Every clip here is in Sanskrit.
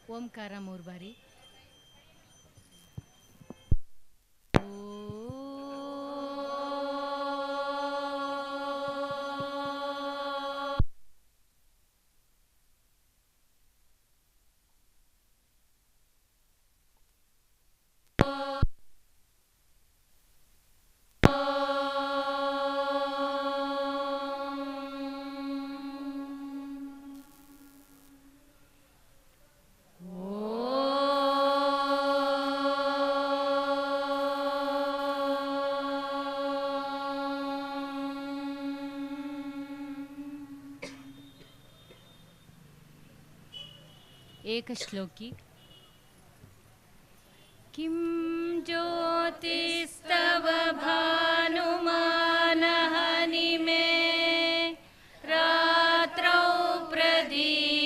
ಓಂಕಾರ 3 ಬಾರಿ. एकश्लोकी. किं ज्योतिस्तव भानुमानः निमे रात्रौ प्रदीपादिकम्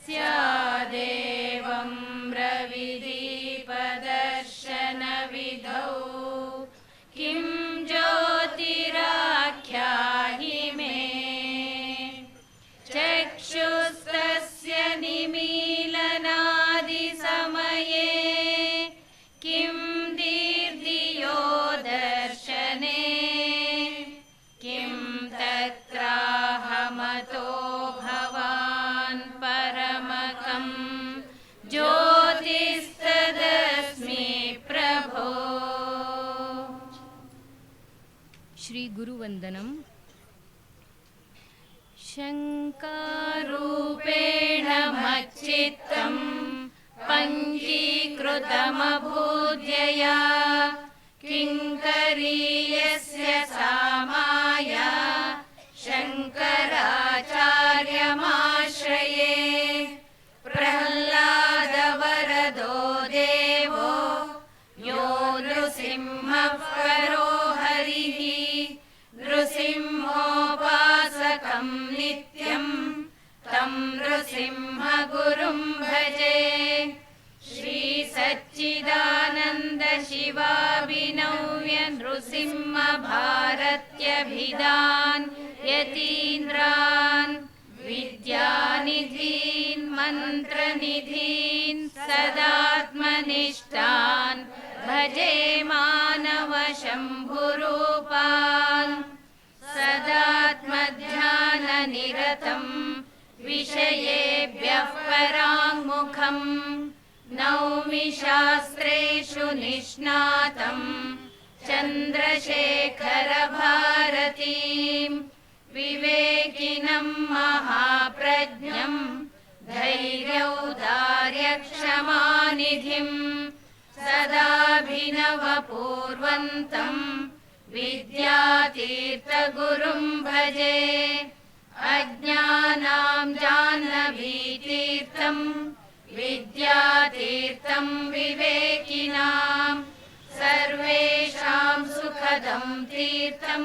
स्यादेवं रविदीपदर्शनविधौ किं ज्योतिराख्याहि मे चक्षुस्तस्य निमीलनादिसमये किं दीर्धियो दर्शने किं तत्राहमतो भवान् परमकं ज्योतिस्तदस्मि प्रभो. श्री गुरुवंदनम. शङ्कारूपेण मच्चित्तं पङ्कीकृतमभूद्यया किङ्करीयस्य सा माया शङ्कराचार्यमाश्रये प्रह्लादवरदो देवो यो नृसिंहः परो हरिः नृसिंहोपासकं नित्यं तं नृसिंहगुरुं भजे. श्री सच्चिदानन्द शिवाभिनव्य नृसिंह भारत्यभिधान् यतीन्द्रान् विद्यानिधीन् मन्त्रनिधीन् सदात्मनिष्ठान् भजे मानव शम्भुरूपान् सदात्मध्याननिरतं विषयेभ्यः पराङ्मुखं नौमि शास्त्रेषु निष्णातं चन्द्रशेखरभारतीं विवेकिनं महाप्रज्ञं धैर्यौदार्यक्षमानिधिं सदाभिनवपूर्वन्तं विद्यातीर्थगुरुं भजे. अज्ञानां जाह्नवीतीर्थं विद्यातीर्थं विवेकिनां सर्वेषां सुखदं तीर्थं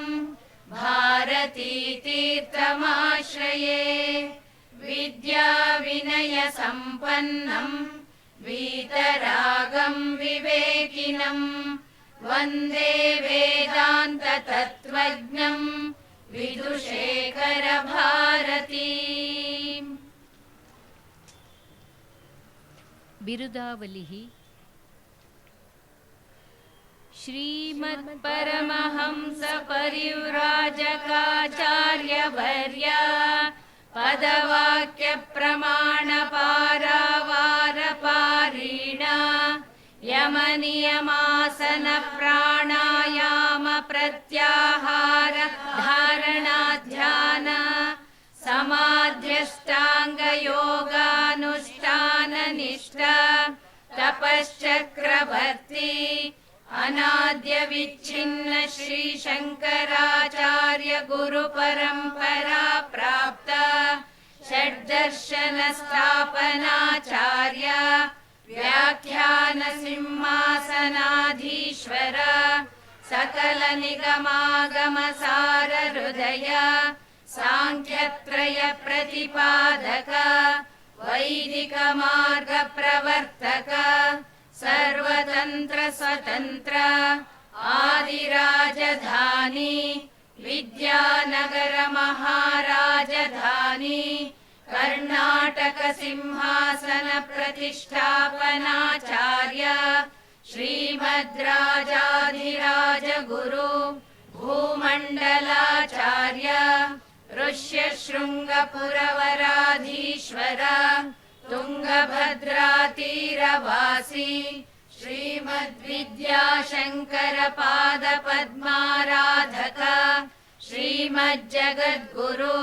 भारतीतीर्थमाश्रये. विद्याविनयसम्पन्नं वीतरागं विवेकिनं वन्दे वेदान्ततत्त्वज्ञं विदुशेखरभारतीम्. बिरुदावलिः. श्रीमत्परमहंस परिव्राजकाचार्यवर्य पदवाक्यप्रमाणपारावारपारीण यमनियमासन प्राणायाम प्रत्याहार धारणाध्यान समाध्यष्टांग योगानुष्ठान निष्ठा तपश्चक्रवर्ती अनाद्य विच्छिन्न श्री शंकराचार्य गुरु परंपरा प्राप्त षड्दर्शन स्थापनाचार्य व्याख्यान सिंहासनाधीश्वर सकल निगमागम सार हृदय सांख्यत्रय प्रतिपादक वैदिक मार्ग प्रवर्तक सर्वतंत्र स्वतंत्र आदिराजधानी विद्यानगर महाराजधानी कर्णाटक सिंहासन प्रतिष्ठापनाचार्य श्रीमद्राजाधिराज गुरु भूमण्डलाचार्य ऋष्यशृङ्गपुरवराधीश्वर तुङ्गभद्रातीरवासी श्रीमद्विद्याशङ्करपादपद्माराधक श्रीमज्जगद्गुरु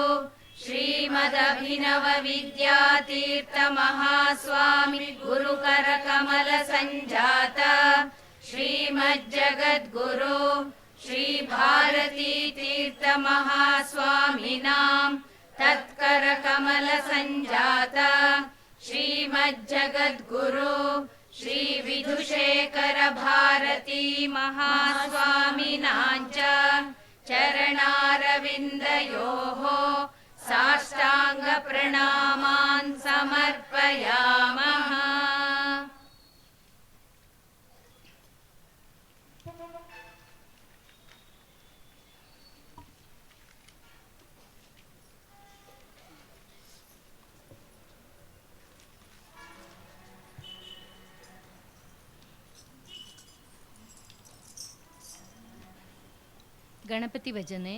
श्रीमदभिनव विद्यातीर्थमहास्वामी गुरुकरकमलसञ्जात श्रीमज्जगद्गुरु श्रीभारतीतीर्थमहास्वामिनां तत्करकमलसञ्जात श्रीमज्जगद्गुरु श्रीविधुशेखर भारती महास्वामिनां च चरणारविन्दयोः साष्टाङ्गप्रणामान् समर्पयामः। ಗಣಪತಿ ಭಜನೆ.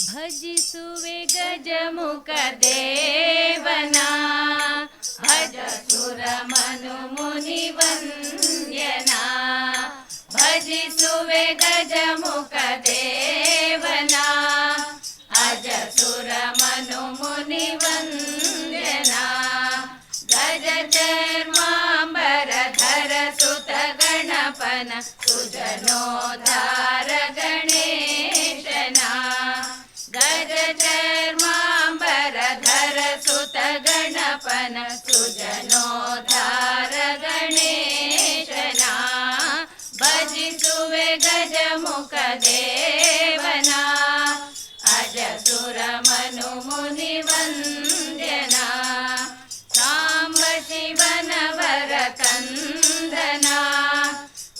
ಭಜಿಸುವೆ ಗಜಮುಖ ದೇವನ ಭಜ ಸುರ ಮನು ಮುನಿ ವಂದ್ಯನ ಭಜಿಸುವೆ ಗಜಮುಖ ದೇವನ ಅಜ ಸುರ ಮನು ಮುನಿ ವಂದ್ಯನ ಗಜ ಚರ್ಮಾಂಬರಧರ ಸುತ ಗಣಪನ ಸುಜನೋದ್ಧಾರ ಗಣೇಶನ ಗಜ ಚರ್ಮಾಂಬರಧರ ಸುತ ಗಣಪನ ಸುಜನೋದ್ಧಾರ ಗಣೇಶನ ಭಜಿಸುವೆ ಗಜಮುಖ ದೇವನ ಅಜ ಸುರ ಮನು ಮುನಿ ವಂದ್ಯನ ಸಾಂಬ ಶಿವನ ವರ ಕಂದನ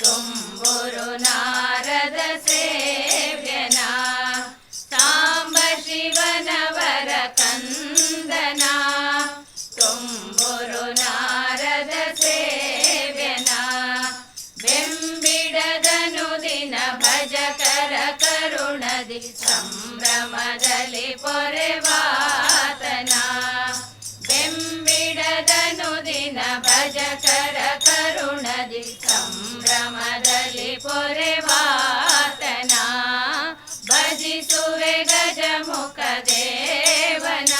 ತುಂಬುರು ನಾರದ ಸೇವ್ಯನ ಸಾಂಬ ಶಿವನ ವರ ಕಂದನ ತುಂಬುರು ನಾರದ ಸೇವ್ಯನ ಬೆಂಬಿಡದನು ದಿನ ಭಜಕರ ಕರುಣದಿ ಸಂಭ್ರಮದಲ್ಲಿ ಪೊರೆವಾತನ ಬೆಂಬಿಡದನು ದಿನ ಭಜಕರ ಕರುಣದಿ ಸಂಭ್ರಮದಲ್ಲಿ ಪೊರೆವಾತನ ಭಜಿಸುವೆ ಗಜಮುಖ ದೇವನ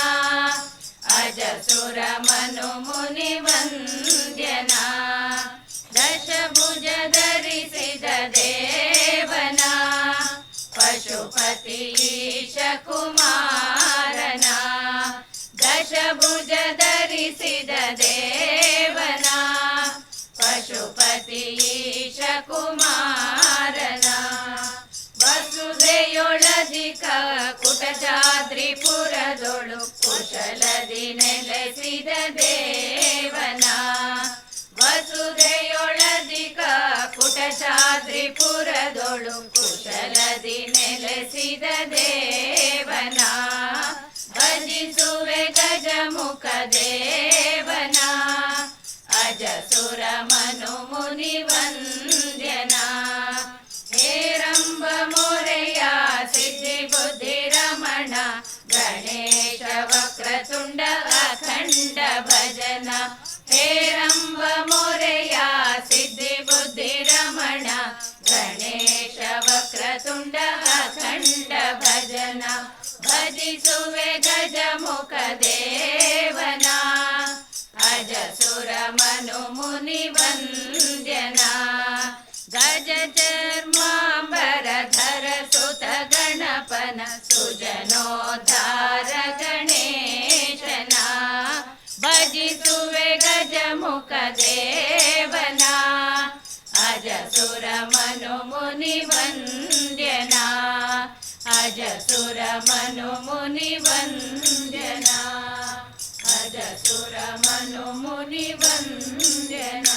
ಅಜ ಸುರ ಮನು ಮುನಿ ವಂದ್ಯನ ದಶಭುಜ ಧರಿಸಿದ ದೇವನ ಪಶುಪತಿ ಈಶ ಕುಮಾರನ ದಶಭುಜ ಧರಿಸಿದ ದೇವನ ಪಶುಪತಿ ಈಶ ಕುಮಾರನ ವಸುಧೆಯೊಳಧಿಕ ಕುಟಜಾದ್ರಿಪುರದೊಳು ಕುಶಲದಿ ನೆಲೆಸಿದ ದೇವನ ವಸುಧೆಯೊಳಧಿಕ ಕುಟಜಾದ್ರಿಪುರದೊಳು ಕುಶಲದಿ ನೆಲೆಸಿದ ದೇವನ ಭಜಿಸುವೆ ಗಜಮುಖ ದೇವನ ಅಜ ಸುರ ಮನು ಮುನಿ ವಂದ್ಯನ ಹೇರಂಬ ಮೊರೆಯ ಸಿದ್ಧಿ ಬುದ್ಧಿ ರಮಣ ಗಣೇಶ ವಕ್ರತುಂಡ ಅಖಂಡ ಭಜನ ಹೇರಂಬ ಮೊರೆಯ ಸಿದ್ಧಿ ಬುದ್ಧಿ ರಮಣ ಗಣೇಶ ವಕ್ರತುಂಡ ಅಖಂಡ ಭಜನ ಭಜಿಸುವೆ ಗಜಮುಖ ದೇವನ ಅಜ ಸುರ ಮನು ಮುನಿ ವಂದ್ಯನ ಗಜ ಚರ್ಮಾಂಬರಧರ ಸುತ ಗಣಪನ ಸುಜನೋದ್ಧಾರ ಗಣೇಶನ ಭಜಿಸುವೆ ಗಜಮುಖ ದೇವನ ಅಜ ಸುರ ಮನು ಮುನಿ ವಂದ್ಯನ ಅಜ ಸುರ ಮನು ಮುನಿ ವಂದ್ಯನ ಅಜ ಸುರ ಮನು ಮುನಿ ವಂದ್ಯನ.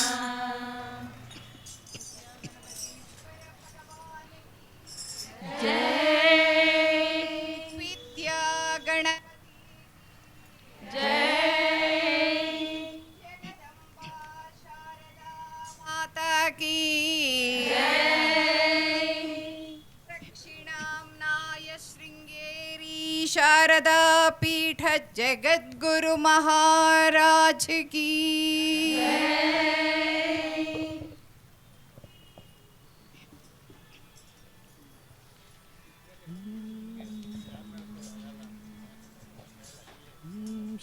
ಜಯ शारदा पीठ जगद्गुरु महाराज की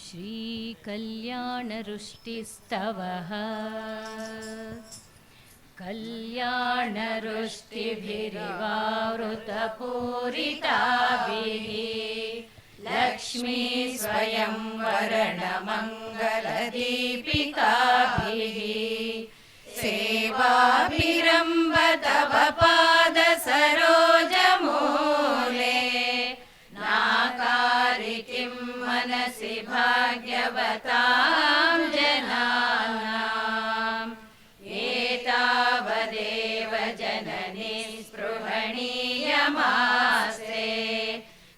श्री कल्याणरुष्टिस्तवः कल्याणरुष्टिभिरिवावृतपूरिताभिः लक्ष्मी स्वयं वरणमङ्गलदीपिकाभिः सेवाभिरम्भ तव पादसरोजमूले नाकारितिं मनसि भाग्यवतां जनानाम् एतावदेव जननी स्पृहणीयमास्ते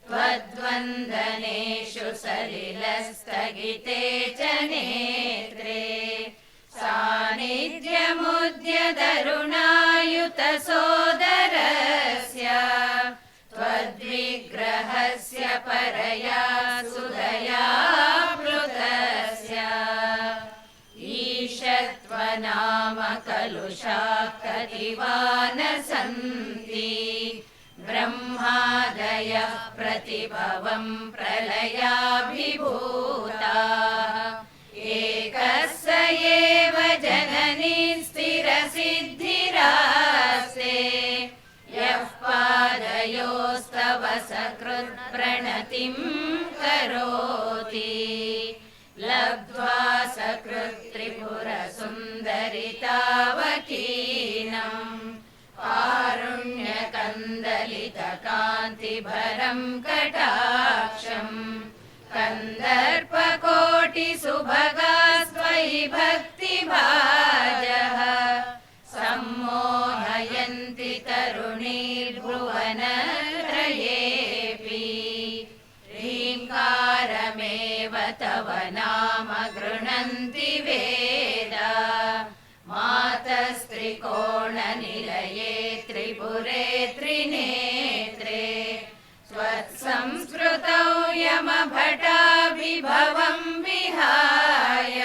त्वद्वन्दनेषु सलिलस्थगिते च नेत्रे सान्निध्यमुद्यतरुणायुतसोदरस्य त्वद्विग्रहस्य परया सुदया प्लुतस्य ईशत्वनाम कलुषाः कतिवा न सन्ति ब्रह्मादयः प्रतिभवं प्रलयाभिभूताः एकः स एव जननी स्थिरसिद्धिरास्ते यः पादयोस्तव सकृत्प्रणतिं करोति लब्ध्वा सकृत्त्रिपुरसुन्दरितावकीनम् कारुण्यकन्दलितकान्तिभरं कटाक्षम् कन्दर्पकोटिसुभगास्त्वयि भक्तिभाजः सम्मोहयन्ति तरुणीर्भुवनत्रयेऽपि ह्रीङ्कारमेव तव नाम गृह्णन्ति वेदा मातस्त्रिकोणनिलये त्रिपुरे त्रिनेत्रे त्वत्संस्कृतौ यमभटाभिभवं विहाय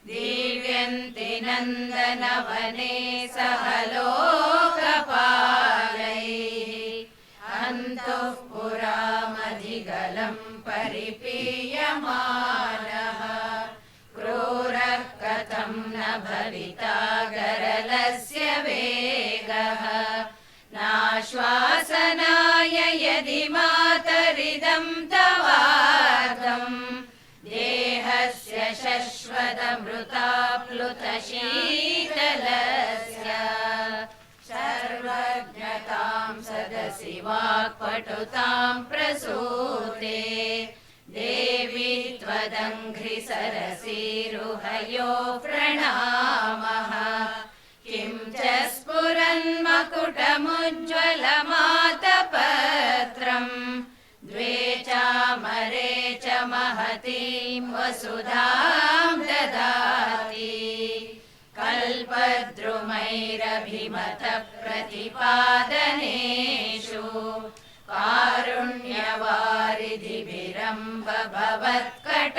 दीव्यन्ति नन्दनवने सह लोकपालैः अन्तः पुरामधिगलं परिपीयमानः क्रूरः कथं न भविता गरलस्य वेगः नाश्वासनाय यदि मातरिदं तवार्धं देहस्य शश्वतमृताप्लुतशीतलस्य सर्वज्ञतां सदसि वाक्पटुतां प्रसूते देवी त्वदङ्घ्रिसरसीरुहयो प्रणामः किं च स्फुरन्मकुटमुज्ज्वलमातपत्रं द्वे चामरे च महतीं वसुधां ददाति कल्पद्रुमैरभिमतप्रतिपादनेषु कारुण्यवारिधिभिरम्ब भवत्कटाक्षैः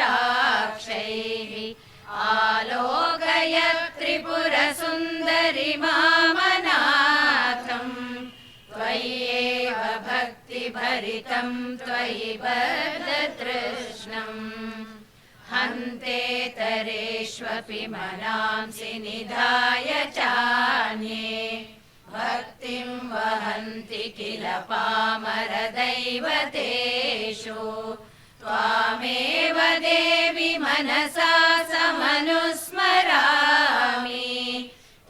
आलोकय त्रिपुरसुन्दरि मामनाथं त्वय्येव भक्तिभरितं त्वयि बद्धतृष्णम् हन्तेतरेष्वपि मनांसि निधाय चान्ये भक्तिं वहन्ति किल पामरदैवतेषु त्वामेव देवि मनसा समनुस्मरामि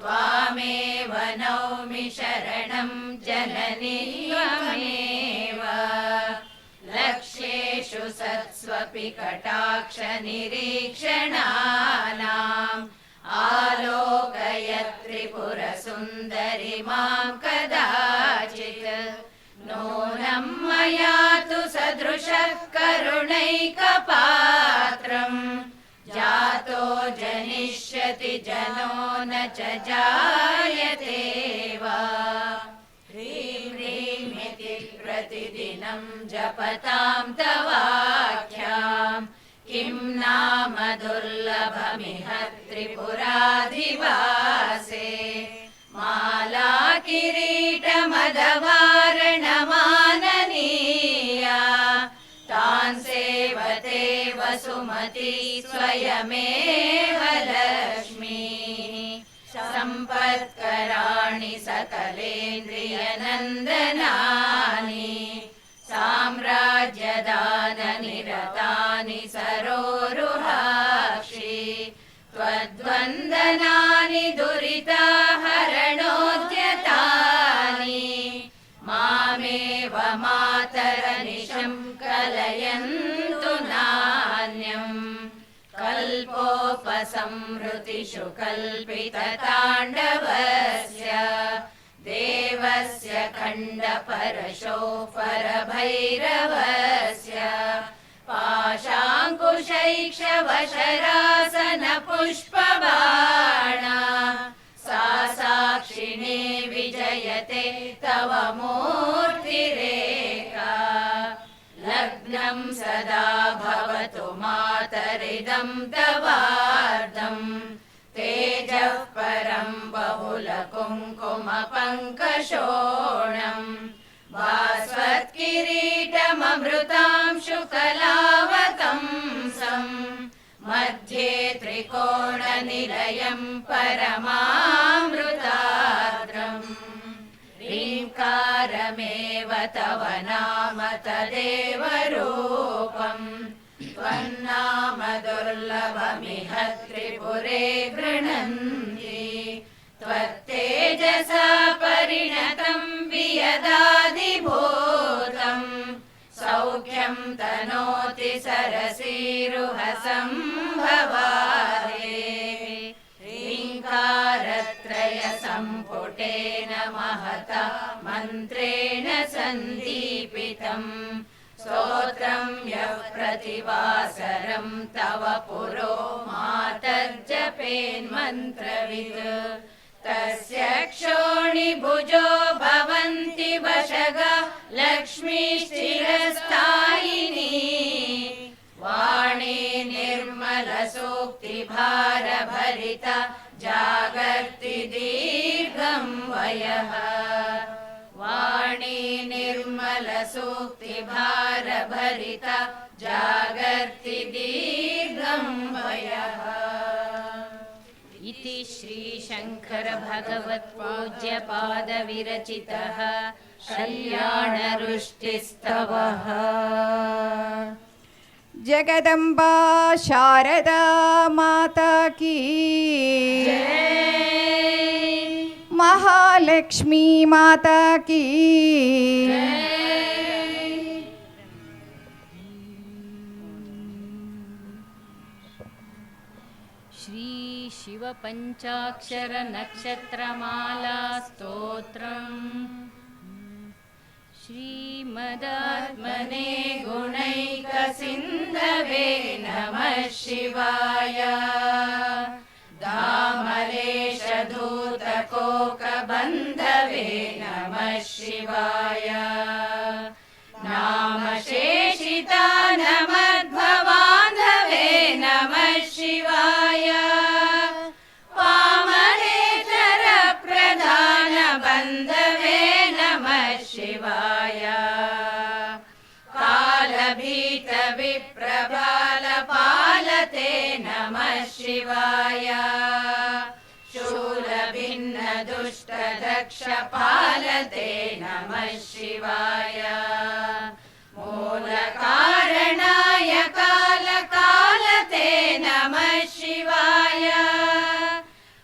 त्वामेव नौमि शरणं जननि त्वमेव लक्ष्येषु सत्स्वपि कटाक्षनिरीक्षणानाम् आलोकय त्रिपुरसुन्दरि मां कदाचित् नूनं मया तु सदृशः करुणैकपात्रम् जातो जनिष्यति जनो न च जायते वा ह्रीं ह्रीं इति प्रतिदिनं जपतां तवाख्यां किं नाम दुर्लभमिह त्रिपुराधिवासे माला किरीटमदवारणमाननीया तान् सेवते वसुमती स्वयमेव लक्ष्मीः सम्पत्कराणि सकलेन्द्रियनन्दनानि साम्राज्यदाननिरतानि सरोरुहाक्षि त्वद्वन्दनानि दुरिताहरणोद्यतानि मामेव मातरनिशं कलयन्तु नान्यम् कल्पोपसंहृतिषु कल्पितताण्डवस्य देवस्य खण्डपरशो परभैरवस्य पाशाङ्कुशैक्षवशरासनपुष्पबाणा सा साक्षिणे विजयते तव मूर्तिरेका लग्नं सदा भवतु मातरिदं तवार्धम् तेजः परं बहुलकुङ्कुमपङ्कशोणम् भास्वत्किरीटममृतांशुकलावतंसम् मध्ये त्रिकोणनिलयं परमामृतार्द्रम् ह्रीङ्कारमेव तव नाम तदेव रूपम् त्वन्नाम दुर्लभमिह त्रिपुरे गृह्णन्ति त्वत्तेजसा परिणतं वियदादिभूतम् सौख्यं तनोति सरसीरुहसंभवारे ह्रीङ्कारत्रयसम्पुटेन महता मन्त्रेण सन्दीपितम् स्तोत्रं यः प्रतिवासरं तव पुरो मातर्जपेन्मन्त्रवित् तस्य क्षोणिभुजो भवन्ति वशगा लक्ष्मीश्चिरस्थायिनी वाणी निर्मलसूक्तिभारभरिता जागर्ति दीर्घं वयः वाणी निर्मलसूक्तिभारभरिता जागर्ति दीर्घं वयः। इति श्रीशङ्करभगवत्पूज्यपादविरचितः कल्याणरुष्टिस्तवः। जगदम्बा शारदा माता की महालक्ष्मी माता की श्री शिवपञ्चाक्षर नक्षत्रमाला स्तोत्रम् श्रीमदात्मने गुणैकसिन्धवे नमः शिवाय दामलेशधूतकोकबन्धवे नमः शिवाय नामशेषितानमद्भवान्धवे नमः शिवाय वामनेतरप्रधानबन्धवे नमः शिवाय कालभीतविप्रबालपालते नमः शिवाय शूलभिन्नदुष्टदक्षपालते नमः शिवाय मूलकारणाय कालकालते नमः शिवाय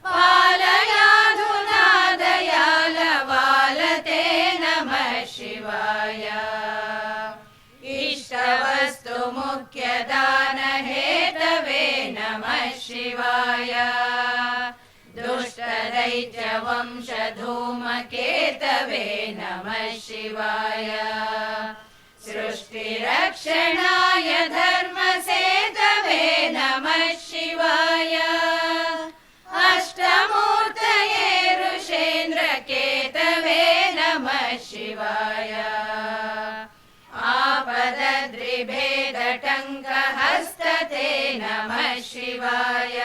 पालयाधुना दयालवालते नमः शिवाय इष्टवस्तु मुख्यदानहेतवे नमः शिवाय दुष्टदैत्यवंशधूमकेतवे नमः शिवाय सृष्टिरक्षणाय धर्मसेतवे नमः शिवाय अष्टमूर्तये ऋषेन्द्रकेतवे नमः शिवाय नमः शिवाय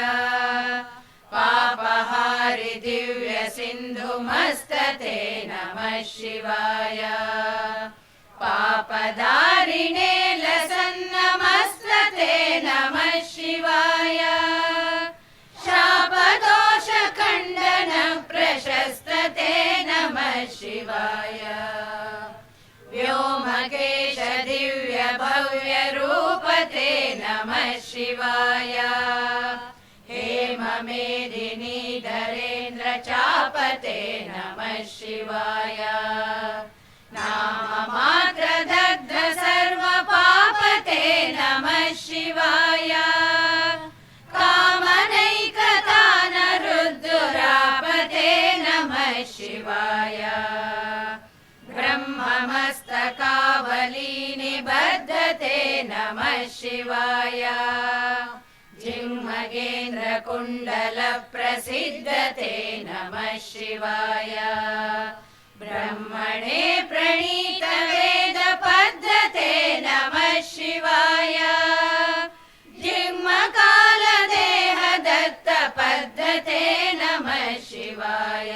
पापहारि दिव्य सिन्धुमस्तते नमः शिवाय पापदारिणे लसन्नमस्तते नमः शिवाय शापदोषखण्डन प्रशस्तते नमः शिवाय व्योमकेश दिव्य भव्य रूपते नमः शिवाय हेममेदिनी धरेन्द्र चापते नमः शिवाय नाममात्र दग्ध सर्व पापते नमः शिवाय कामनैकतानरुद्धुरापते नमः शिवाय ब्रह्ममस्तकावली निबद्धते नमः शिवाय जिह्मगेन्द्रकुण्डल प्रसिद्धते नमः शिवाय ब्रह्मणे प्रणीत वेद पद्धते नमः शिवाय जिह्मकाल देह दत्त पद्धते नमः शिवाय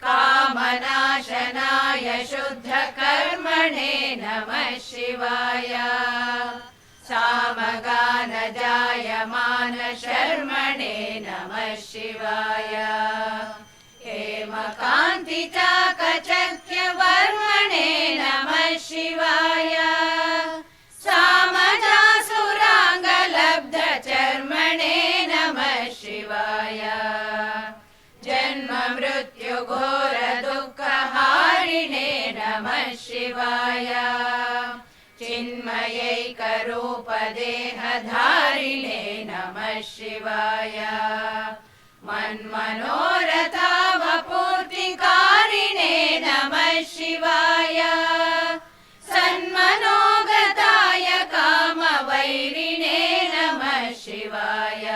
कामनाशनाय शुद्ध कर्मणे नमः शिवाय सामगान जायमान शर्मणे नमः शिवाय हेमकान्ति चाकचक्य वर्मणे नमः शिवाय सामजासुराङ्गलब्ध चर्मणे नमः शिवाय जन्म मृत्यु घोर दुःखहारिणे नमः शिवाय चिन्मयैकरूप देहधारिणे नमः शिवाय मन्मनोरथावपूर्तिकारिणे नमः शिवाय सन्मनोगताय कामवैरिणे नमः शिवाय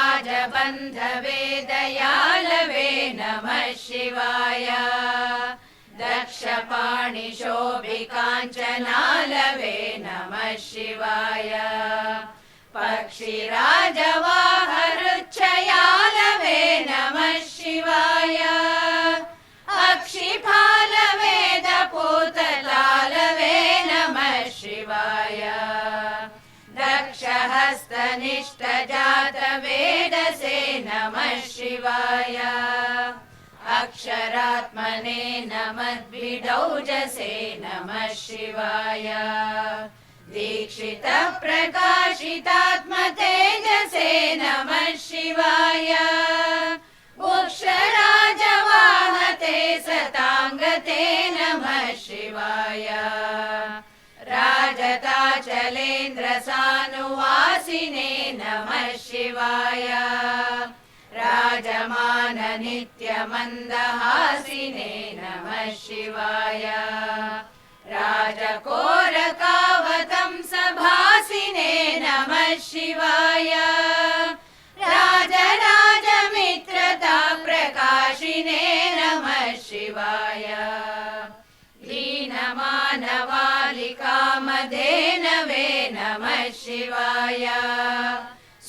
यक्षराजबन्धवे दयालवे नमः शिवाय दक्षपाणिशोभिकाञ्चनालवे नमः शिवाय पक्षिराजवाहरुच्छयालवे नमः शिवाय अक्षिपालवेदपूतलालवे नमः शिवाय दक्षहस्तनिष्ठजातवेदसे नमः शिवाय अक्षरात्मने नमद्भिडौजसे नमः शिवाय दीक्षित प्रकाशितात्मतेजसे नमः शिवाय उक्षराजवाहते सताङ्गते नमः शिवाय राजताचलेन्द्रसानुवासिने नमः शिवाय राजमान नित्यमन्दहासिने नमः शिवाय राजकोरकावतंसभासिने नमः शिवाय राजराजमित्रता प्रकाशिने नमः शिवाय दीनमानवालिकामधेनवे नमः शिवाय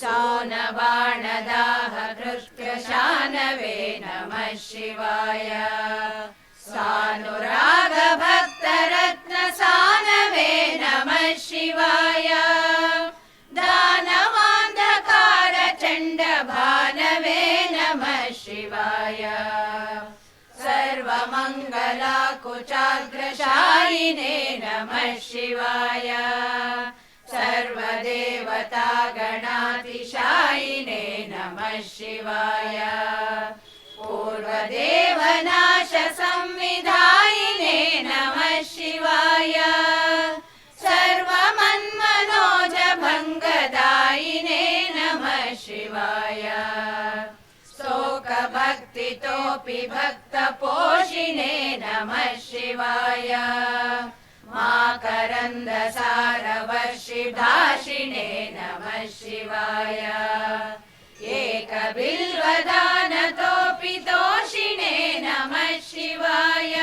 सौनबाणदाह कृष्णशानवे नमः शिवाय सानुरागभक्तरत्नसानवे नमः शिवाय दानवान्धकारचण्डभानवे नमः शिवाय सर्वमङ्गलाकुचाग्रशायिने नमः शिवाय सर्वदेवतागणातिशायिने नमः शिवाय पूर्वदेवनाशसंविधायिने नमः शिवाय सर्वमन्मनोजभङ्गदायिने नमः शिवाय शोकभक्तितोऽपि भक्तपोषिणे नमः शिवाय माकरन्दसारवर्षिभाषिणे नमः शिवाय एकबिल्वदानतोऽपि तोषिणे नमः शिवाय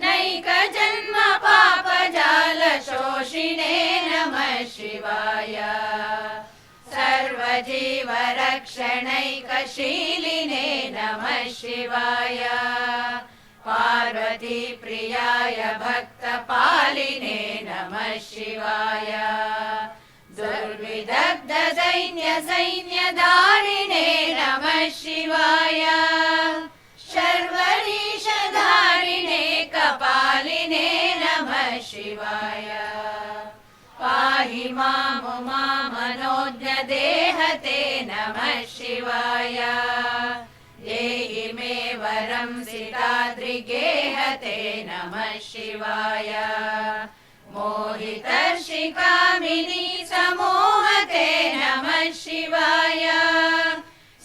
नैकजन्म पापजाल सर्वभूतशोषिणे नमः शिवाय सर्वजीवरक्षणैकशीलिने नमः शिवाय पार्वतीप्रियाय भक्तपालिने नमः शिवाय दुर्विदग्धदैन्यसैन्यधारिणे नमः शिवाय शर्वरीशधारिणे कपालिने नमः शिवाय पाहि मामुमामनोज्ञदेहते नमः शिवाय देहि मे वरं सिताद्रिगेहते नमः शिवाय मोहितर्षिकामिनी समोहते नमः शिवाय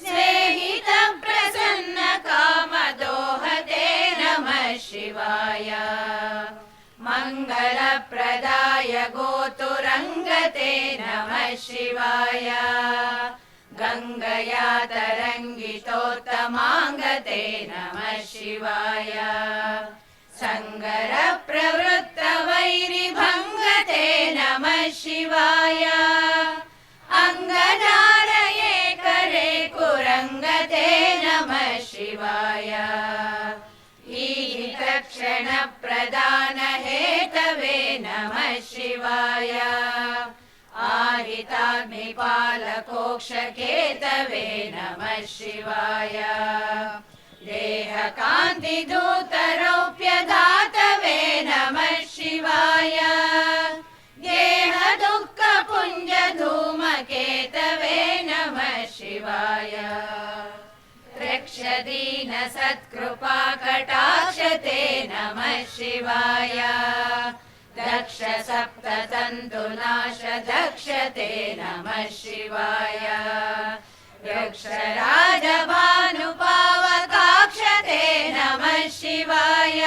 स्नेहितप्रसन्नकामदोहते नमः शिवाय मङ्गलप्रदाय गोतुरङ्गते नमः शिवाय गङ्गया तरङ्गितोत्तमाङ्गते नमः शिवाय सङ्गरप्रवृत्तवैरिभङ्गते नमः शिवाय अङ्गदारये करे कुरङ्गते नमः शिवाय ईहितक्षणप्रदानहेतवे नमः शिवाय आहिताग्निपालकोक्षकेतवे नमः शिवाय देहकान्तिधूतरौप्यधातवे नमः शिवाय गेहदुःखपुञ्जधूमकेतवे नमः शिवाय रक्षदीनसत्कृपाकटाक्षते नमः शिवाय दक्ष सप्ततन्तुनाशदक्षते नमः शिवाय रक्षराजभानुपावकाक्षते नमः शिवाय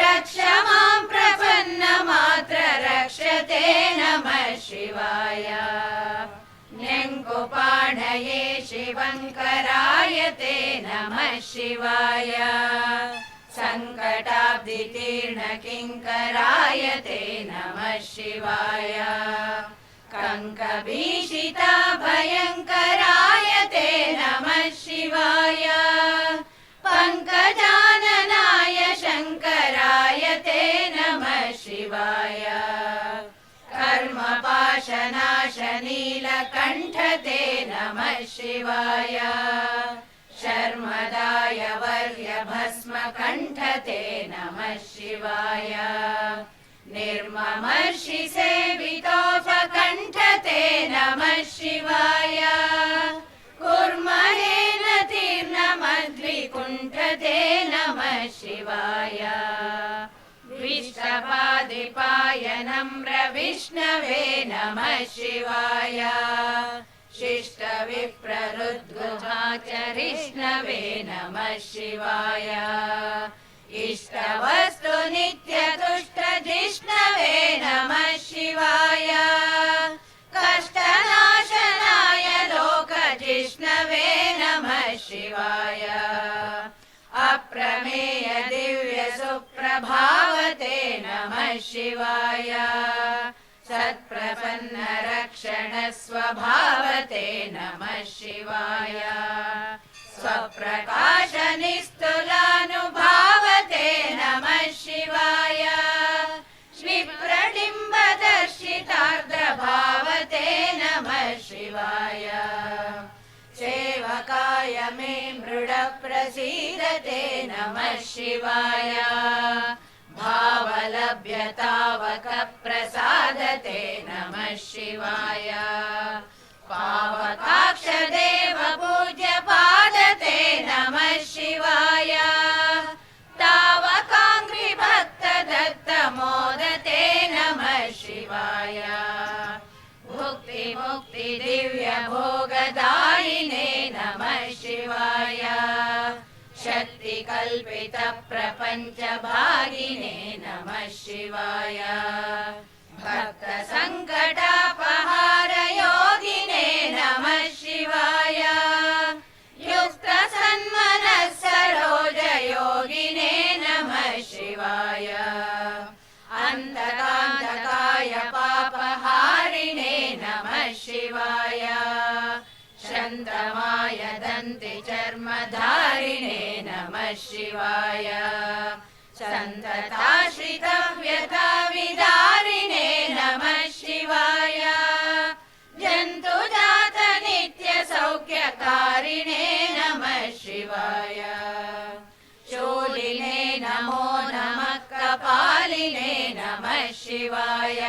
रक्ष मां प्रपन्नमात्र रक्षते नमः शिवाय न्यङ्कुपाणये शिवङ्करायते नमः शिवाय सङ्कटाब्धितीर्णकिङ्करायते नमः शिवाय कङ्कभीषिता भयङ्करायते नमः शिवाय पङ्कजाननाय शङ्करायते नमः शिवाय कर्मपाशनाशनीलकण्ठते नमः शिवाय शर्मदाय वर्यभस्मकण्ठते नमः शिवाय निर्ममर्षिसेवितोपकण्ठते नमः शिवाय कुर्महेन तीर्णमद्विकुण्ठते नमः शिवाय विष्टपादिपायनम्रविष्णवे नमः शिवाय शिष्टविप्ररुद्गुहाचरिष्णवे नमः शिवाय इष्टवस्तु नित्यतुष्टजिष्णवे नमः शिवाय कष्टनाशनाय लोकजिष्णवे नमः शिवाय अप्रमेय दिव्य सुप्रभावते नमः शिवाय सत्प्रपन्न रक्षण स्वभावते नमः शिवाय स्वप्रकाश निस्तुलानुभावते नमः शिवाय विप्रडिम्बदर्शितार्द्रभावते नमः शिवाय सेवकाय मे मृडप्रसीदते नमः शिवाय भावलभ्यतावकप्रसादते नमः शिवाय पावकाक्षदेव पूज्यपादते नमः शिवाय तावकाङ्घ्रिभक्तदत्तमोदते नमः शिवाय भुक्तिमुक्ति दिव्यभोगदायिने नमः शिवाय शक्तिकल्पितप्रपञ्चभागिने नमः शिवाय भक्तसङ्कटापहारयोगिने नमः शिवाय युक्तसन्मनः सरोजयोगिने नमः शिवाय अन्धकाम दन्तमायदन्ति चर्मधारिणे नमः शिवाय सन्तताश्रितव्यथाविदारिणे नमः शिवाय जन्तुजात नित्यसौख्यकारिणे नमः शिवाय शूलिने नमो नमः कपालिने नमः शिवाय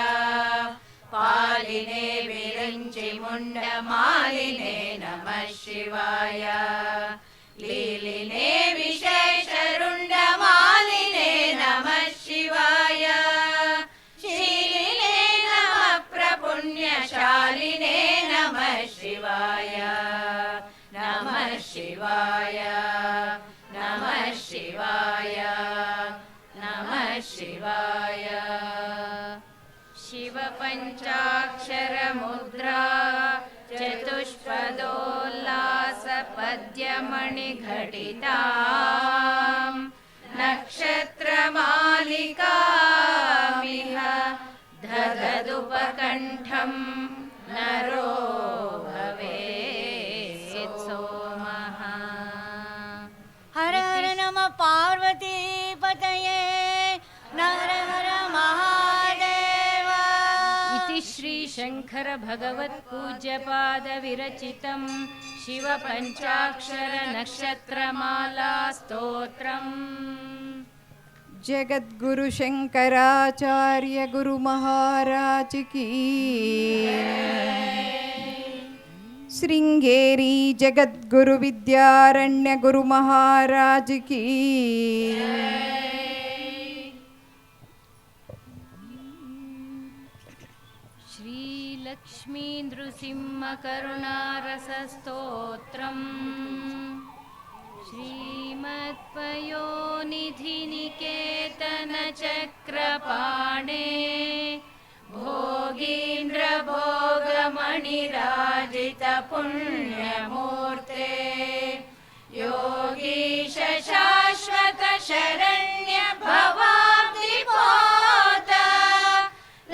पालिने विरञ्चि मुण्डमालिने नमः शिवाय लीलिने विशेषरुण्डमालिने नमः शिवाय शीलिने नमः प्रपुण्यशालिने नमः शिवाय नमः शिवाय नमः शिवाय नमः शिवाय शिवपञ्चाक्षरमुद्रा चतुष्पदोल्लासपद्यमणिघटिता नक्षत्रमालिकामिह दददुपकण्ठं नरो भवेत् सोमः। हर हर नमः पार्वती पतये हर हर महादेव। इति श्री शंकर भगवत्पूज्यपाद विरचितं शिवपञ्चाक्षर नक्षत्रमाला स्तोत्रम्। जगद्गुरु शंकराचार्य गुरु महाराज की श्रृंगेरी जगद्गुरु विद्यारण्य गुरु महाराज की श्री लक्ष्मी नृसिंह करुणारसस्तोत्रम्। श्रीमत्पयोनिधि निकेतन चक्रपाणे भोगीन्द्र भोगमणिराजित पुण्यमूर्ते योगीश शाश्वत शरण्य भवाब्धिपोत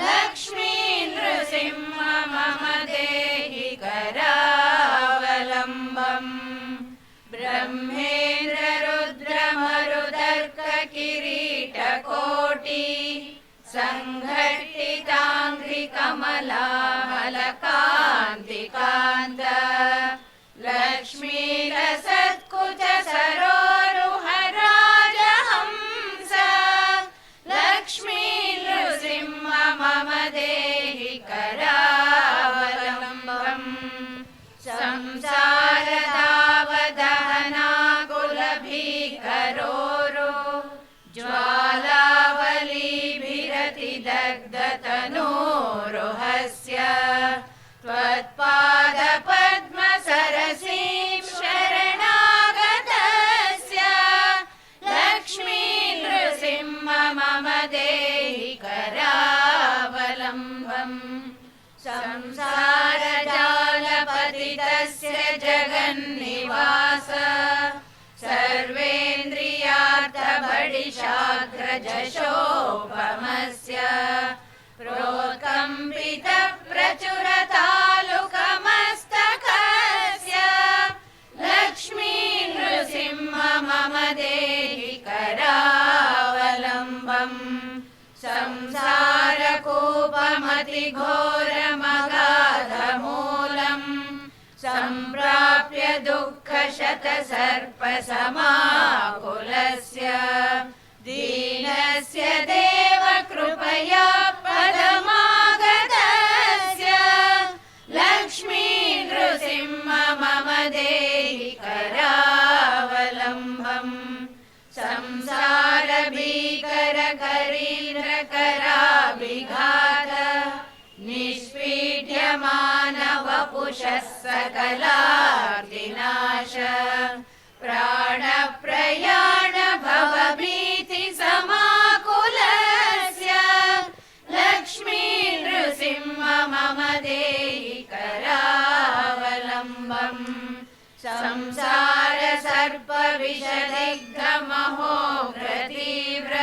लक्ष्मी नृसिंह मम देहि करावलम्बम् ब्रह्मेन्द्र रुद्र मरुदर्क किरीटकोटि संघटितांघ्रि कमलामलकान्तिकान्त लक्ष्मी रसत्कुच सरोरुह राजहंस लक्ष्मी नृसिंह मम देहि करावलम्बम् संसारदावदहनाकुलभीकरोरो ज्वालावलीभिरतिदग्धतनूरुहस्य त्वत्पादपद्मसरसीं शरणागतस्य लक्ष्मी नृसिंह मम देहि करावलम्बम् संसारजालपतितस्य जगन्निवास सर्वेन्द्रियार्थबडिशाग्रजशोपमस्य प्रोत्कम्पितप्रचुरतालुकमस्तकस्य लक्ष्मी नृसिंह मम देहि करावलम्बम् संसारकूपमतिघोरमगाधमूलम् सम्प्राप्य दुःखशतसर्पसमाकुलस्य दीनस्य देव कृपया पदमागतस्य लक्ष्मी नृसिंह मम देहि करावलम्बम् संसारभीकरकरीन्द्रकराभिघात निष्पीड्यमानवपुषः सकलार्तिनाश प्राणप्रयाण भवभीतिसमाकुलस्य लक्ष्मी नृसिंह मम देहि करावलम्बम् संसार सर्पविषदिग्धमहोग्रतीव्र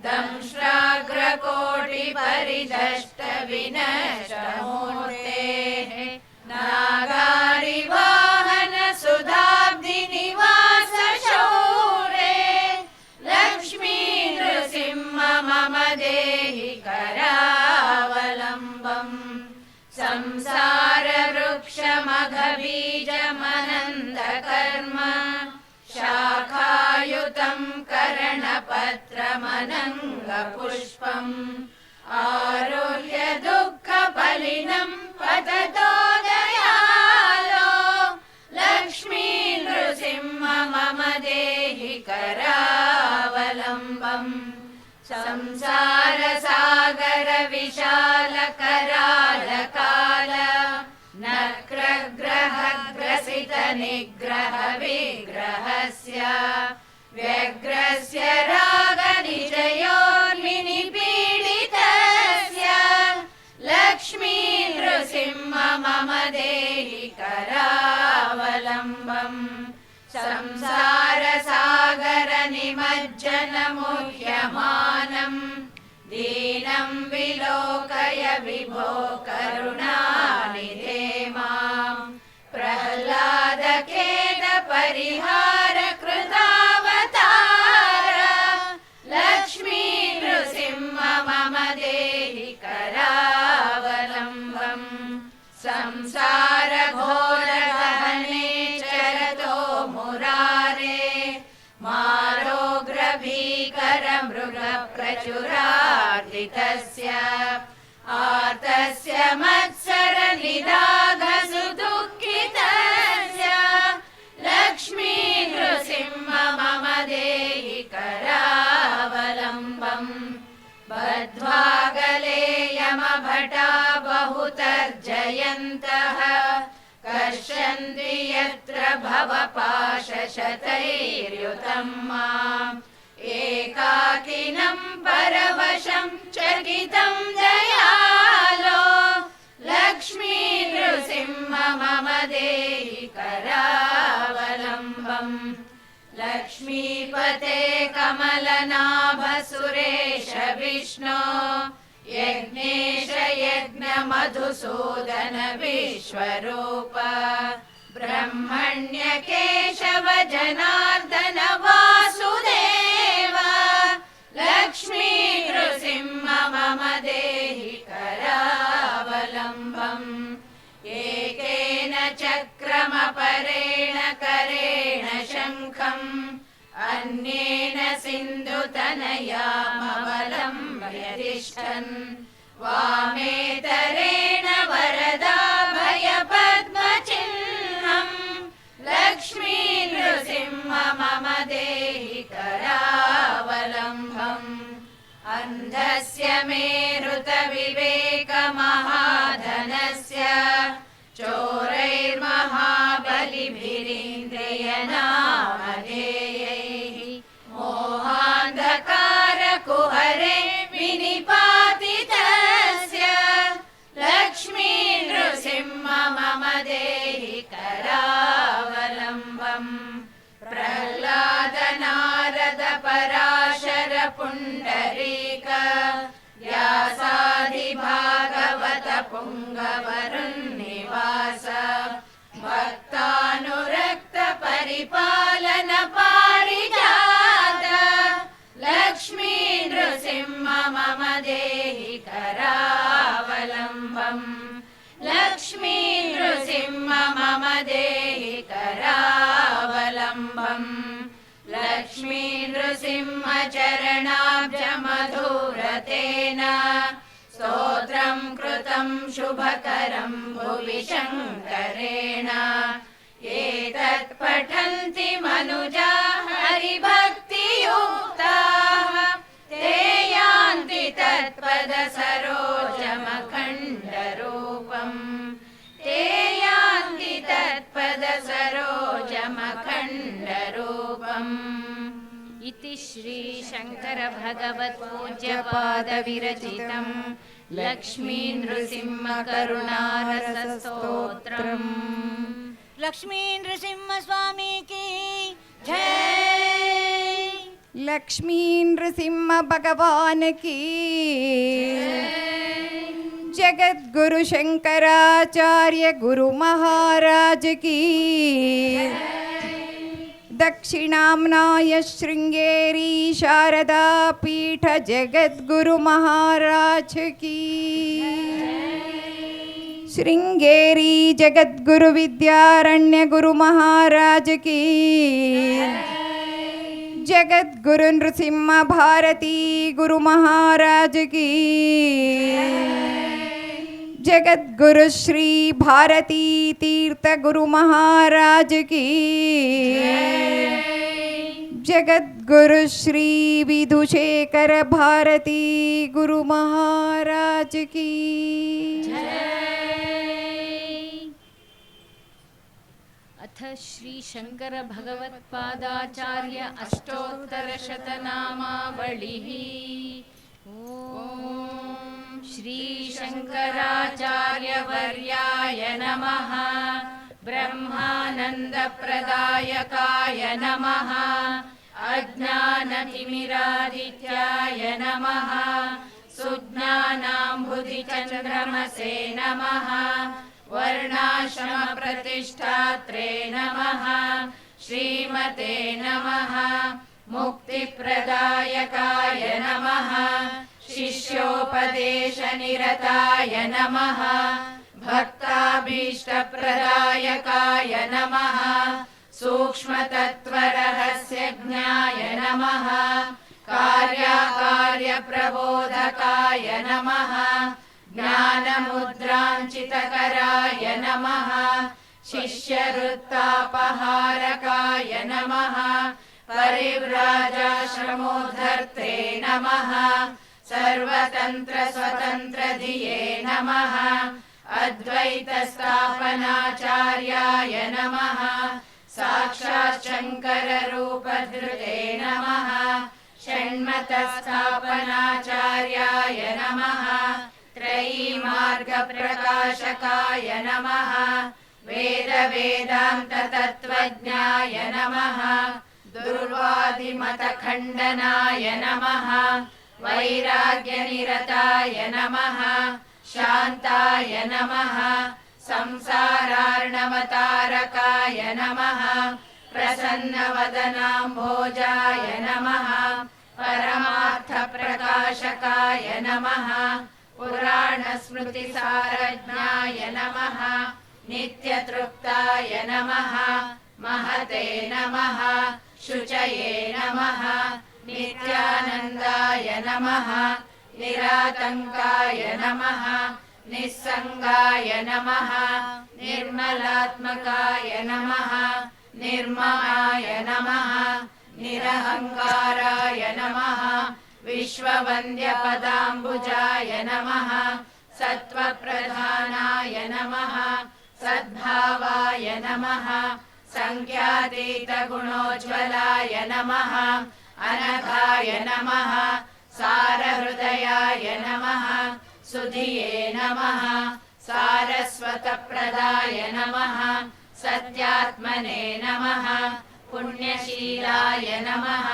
दंष्ट्राग्रकोटिपरिदष्टविनष्टमूर्तेः नागारिवा करणपत्रमनङ्गपुष्पम् आरुह्य दुःखफलिनं पततो दयालो लक्ष्मी नृसिंह मम देहि करावलम्बम् संसारसागर विशाल कराल काल नक्रग्रहग्रसित निग्रह विग्रहस्य व्यग्रस्य रागनिजयोर्मिनिपीडितस्य लक्ष्मी नृसिंह मम देहि करावलम्बम् संसारसागर निमज्जनमुह्यमानम् दीनं विलोकय विभो करुणानिधे माम् प्रह्लादखेद परिहार कृतावतार लक्ष्मी नृसिंह मम देहि करावलम्बम् संसार घोर गहने चरतो मुरारे मारोग्र भीकर मृग प्रचुरार्दितस्य आर्तस्य मत्सर निदाघ सुदुःखितस्य लक्ष्मी नृसिंह मम देहि करावलम्बम् बद्ध्वा गले यमभटा बहुतर्जयन्तः कर्षन्ति यत्र भवपाशशतैर्युतं माम् एकाकिनं परवशं चकितं दयालो लक्ष्मी नृसिंह मम देहि करावलम्बम् लक्ष्मीपते कमलनाभ सुरेश विष्णो यज्ञेश यज्ञ मधुसूदन विश्वरूप ब्रह्मण्य केशव जनार्दन वासुदेव लक्ष्मी नृसिंह मम देहि करावलम्बम् एकेन चक्रमपरेण करेण शङ्खम् अन्येन सिन्धुतनयामवलम्ब्य तिष्ठन् वामेतरेण वरदाभयपद्मचिह्नम् लक्ष्मी नृसिंह मम देहि करावलम्बम् अन्धस्य मेरुतविवेकमहाधनस्य चोरैर्महाबलिभिरीन्द्रियनामधेयैः मोहान्धकारकुहरे विनिपातितस्य लक्ष्मी नृसिंह मम देहि करावलम्बम् प्रह्लाद नारद पराशर पुण्डरीक व्यासादि भागवत पुङ्गवरुन्निवास भक्तानुरक्त परिपालन पारिजात लक्ष्मी नृसिंह मम देहि करावलम्बम् लक्ष्मी नृसिंह मम देहि करावलम्बम् लक्ष्मी नृसिंह चरणाब्ज मधुरतेन स्तोत्रं कृतं शुभकरं भुवि शङ्करेण एतत् पठन्ति मनुजा हरिभक्तियुक्ताः ते यान्ति तत्पदसरोजमखण्डरूपम् ते यान्ति तत्पदसरोजमखण्डरूपम् इति श्री शंकर भगवत पूज्यपाद विरचितं लक्ष्मी नृसिंह करुणारस स्तोत्रम्। लक्ष्मी नृसिंह स्वामी की जय। लक्ष्मी नृसिंह भगवान की जगद्गुरु शंकराचार्य गुरु महाराज की दक्षिणाम्नाय श्रृंगेरी शारदा पीठ जगद्गुरु महाराज की श्रृंगेरी जगद्गुरु विद्यारण्य गुरु महाराज की जगद्गुरु नृसिंह भारती गुरु महाराज की जगद्गुरु श्री भारती तीर्थ गुरु महाराज की जगद्गुरु श्री विधुशेखर भारती गुरु महाराज की अथ श्री शंकर भगवत्पादाचार्य अष्टोत्तर शतनामावलिः। ओम श्री शंकराचार्य वर्याय नमः। ब्रह्मानंद प्रदायकाय नमः। अज्ञानतिमिरादित्याय नमः। सुज्ञानाम्बुधिचन्द्रमसे नमः। वर्णाश्रम प्रतिष्ठात्रे नमः। श्रीमते नमः। मुक्तिप्रदायकाय नमः। शिष्योपदेशनिरताय नमः। भक्ताभीष्टप्रदायकाय नमः। सूक्ष्मतत्त्वरहस्यज्ञाय नमः। कार्याकार्यप्रबोधकाय नमः। ज्ञानमुद्राञ्चितकराय नमः। शिष्यवृत्तापहारकाय नमः। परिव्राजाश्रमोद्धर्त्रे नमः। सर्वतन्त्रस्वतन्त्रधिये नमः। अद्वैतस्थापनाचार्याय नमः। साक्षात् शङ्कररूपधृते नमः। षण्मतस्थापनाचार्याय नमः। त्रयीमार्गप्रकाशकाय नमः। वेदवेदान्ततत्त्वज्ञाय नमः। दुर्वादिमतखण्डनाय नमः। वैराग्यनिरताय नमः। शान्ताय नमः। संसारार्णवतारकाय नमः। प्रसन्नवदनाम्भोजाय नमः। परमार्थप्रकाशकाय नमः। पुराणस्मृतिसारज्ञाय नमः। नित्यतृप्ताय नमः। महते नमः। शुचये नमः। नित्यानन्दाय नमः। निरातङ्काय नमः। निस्सङ्गाय नमः। निर्मलात्मकाय नमः। निर्ममाय नमः। निरहङ्काराय नमः। विश्ववन्द्यपदाम्बुजाय नमः। सत्त्वप्रधानाय नमः। सद्भावाय नमः। सङ्ख्यातीतगुणोज्ज्वलाय नमः। अनघाय नमः। सारहृदयाय नमः। सुधिये नमः। सारस्वतप्रदाय नमः। सत्यात्मने नमः। पुण्यशीलाय नमः।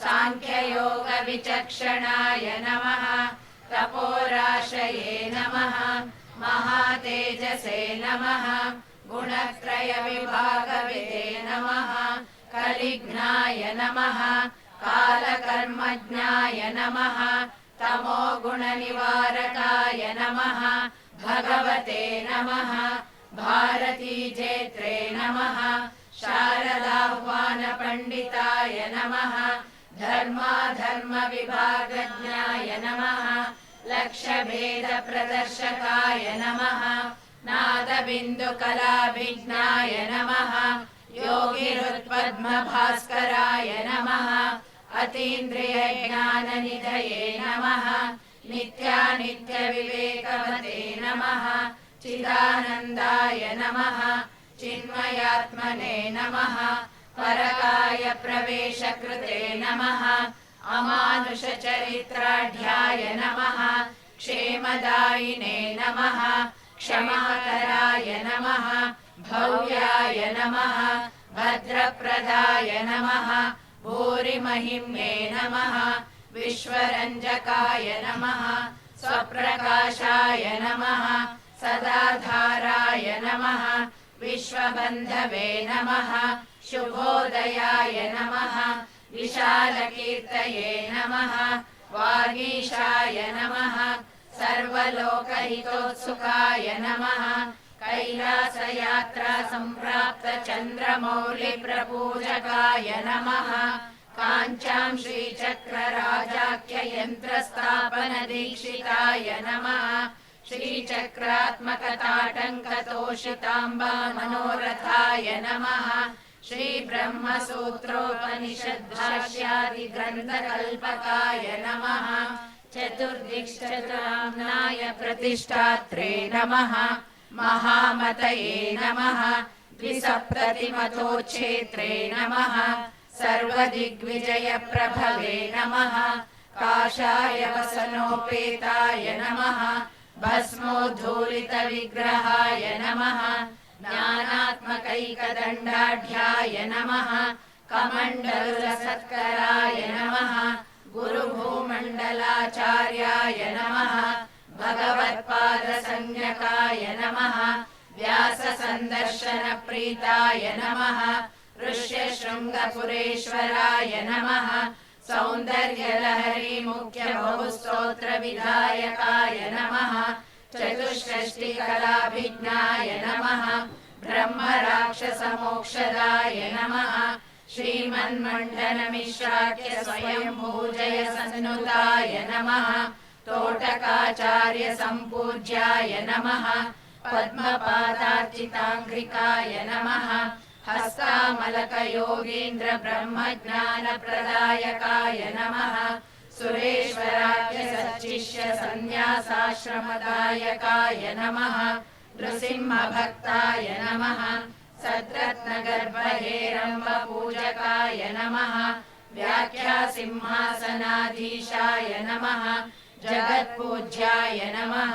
साङ्ख्ययोगविचक्षणाय नमः। तपोराशये नमः। महातेजसे नमः। गुणत्रयविभागविदे नमः। कलिघ्नाय नमः। कालकर्मज्ञाय नमः। तमोगुणनिवारकाय नमः। भगवते नमः। भारतीजेत्रे नमः। शारदाह्वानपण्डिताय नमः। धर्माधर्मविभागज्ञाय नमः। लक्ष्यभेदप्रदर्शकाय नमः। नादबिन्दुकलाभिज्ञाय नमः। योगिरुत्पद्मभास्कराय नमः। अतीन्द्रियज्ञाननिधये नमः। नित्यानित्यविवेकवते नमः। चिदानन्दाय नमः। चिन्मयात्मने नमः। परकायप्रवेशकृते नमः। अमानुषचरित्राढ्याय नमः। क्षेमदायिने नमः। क्षमाकराय नमः। भव्याय नमः। भद्रप्रदाय नमः। भूरिमहिम्ने नमः। विश्वरञ्जकाय नमः। स्वप्रकाशाय नमः। सदाधाराय नमः। विश्वबन्धवे नमः। शुभोदयाय नमः। विशालकीर्तये नमः। वागीशाय नमः। सर्वलोकहितोत्सुकाय नमः। कैलासयात्रा सम्प्राप्त चन्द्रमौलिप्रपूजकाय नमः। काञ्चां श्रीचक्रराजाख्ययन्त्रस्थापनदीक्षिताय नमः। श्रीचक्रात्मकताटङ्कतोषिताम्बा मनोरथाय नमः। श्रीब्रह्मसूत्रोपनिषद्भाष्यादिग्रन्थकल्पकाय नमः। चतुर्दिक्चतुराम्नाय प्रतिष्ठात्रे नमः। महामतये नमः। द्विसप्ततिमतोच्छेत्रे नमः। सर्वदिग्विजयप्रभवे नमः। काषाय वसनोपेताय नमः। भस्मोद्धूलितविग्रहाय नमः। ज्ञानात्मकैकदण्डाढ्याय नमः। कमण्डलुरसत्कराय नमः। गुरुभूमण्डलाचार्याय नमः। भगवत्पादसंज्ञकाय नमः। व्याससन्दर्शनप्रीताय नमः। ऋष्यशृङ्गपुरेश्वराय नमः। सौन्दर्यलहरी मुख्यबहुस्तोत्रविधायकाय नमः। चतुष्षष्टिकलाभिज्ञाय नमः। ब्रह्मराक्षसमोक्षदाय नमः। श्रीमन्मण्डनमिश्राख्य स्वयंभूजय सन्नुताय नमः। तोटकाचार्य सम्पूज्याय नमः। पद्मपादार्चिताङ्घ्रिकाय नमः। हस्तामलकयोगीन्द्र ब्रह्मज्ञानप्रदायकाय नमः। सुरेश्वराख्य सच्चिष्य सन्न्यासाश्रमदायकाय नमः। नृसिंहभक्ताय नमः। सद्रत्नगर्भहेरम्बपूजकाय नमः। व्याख्यासिंहासनाधीशाय नमः। जगत्पूज्याय नमः।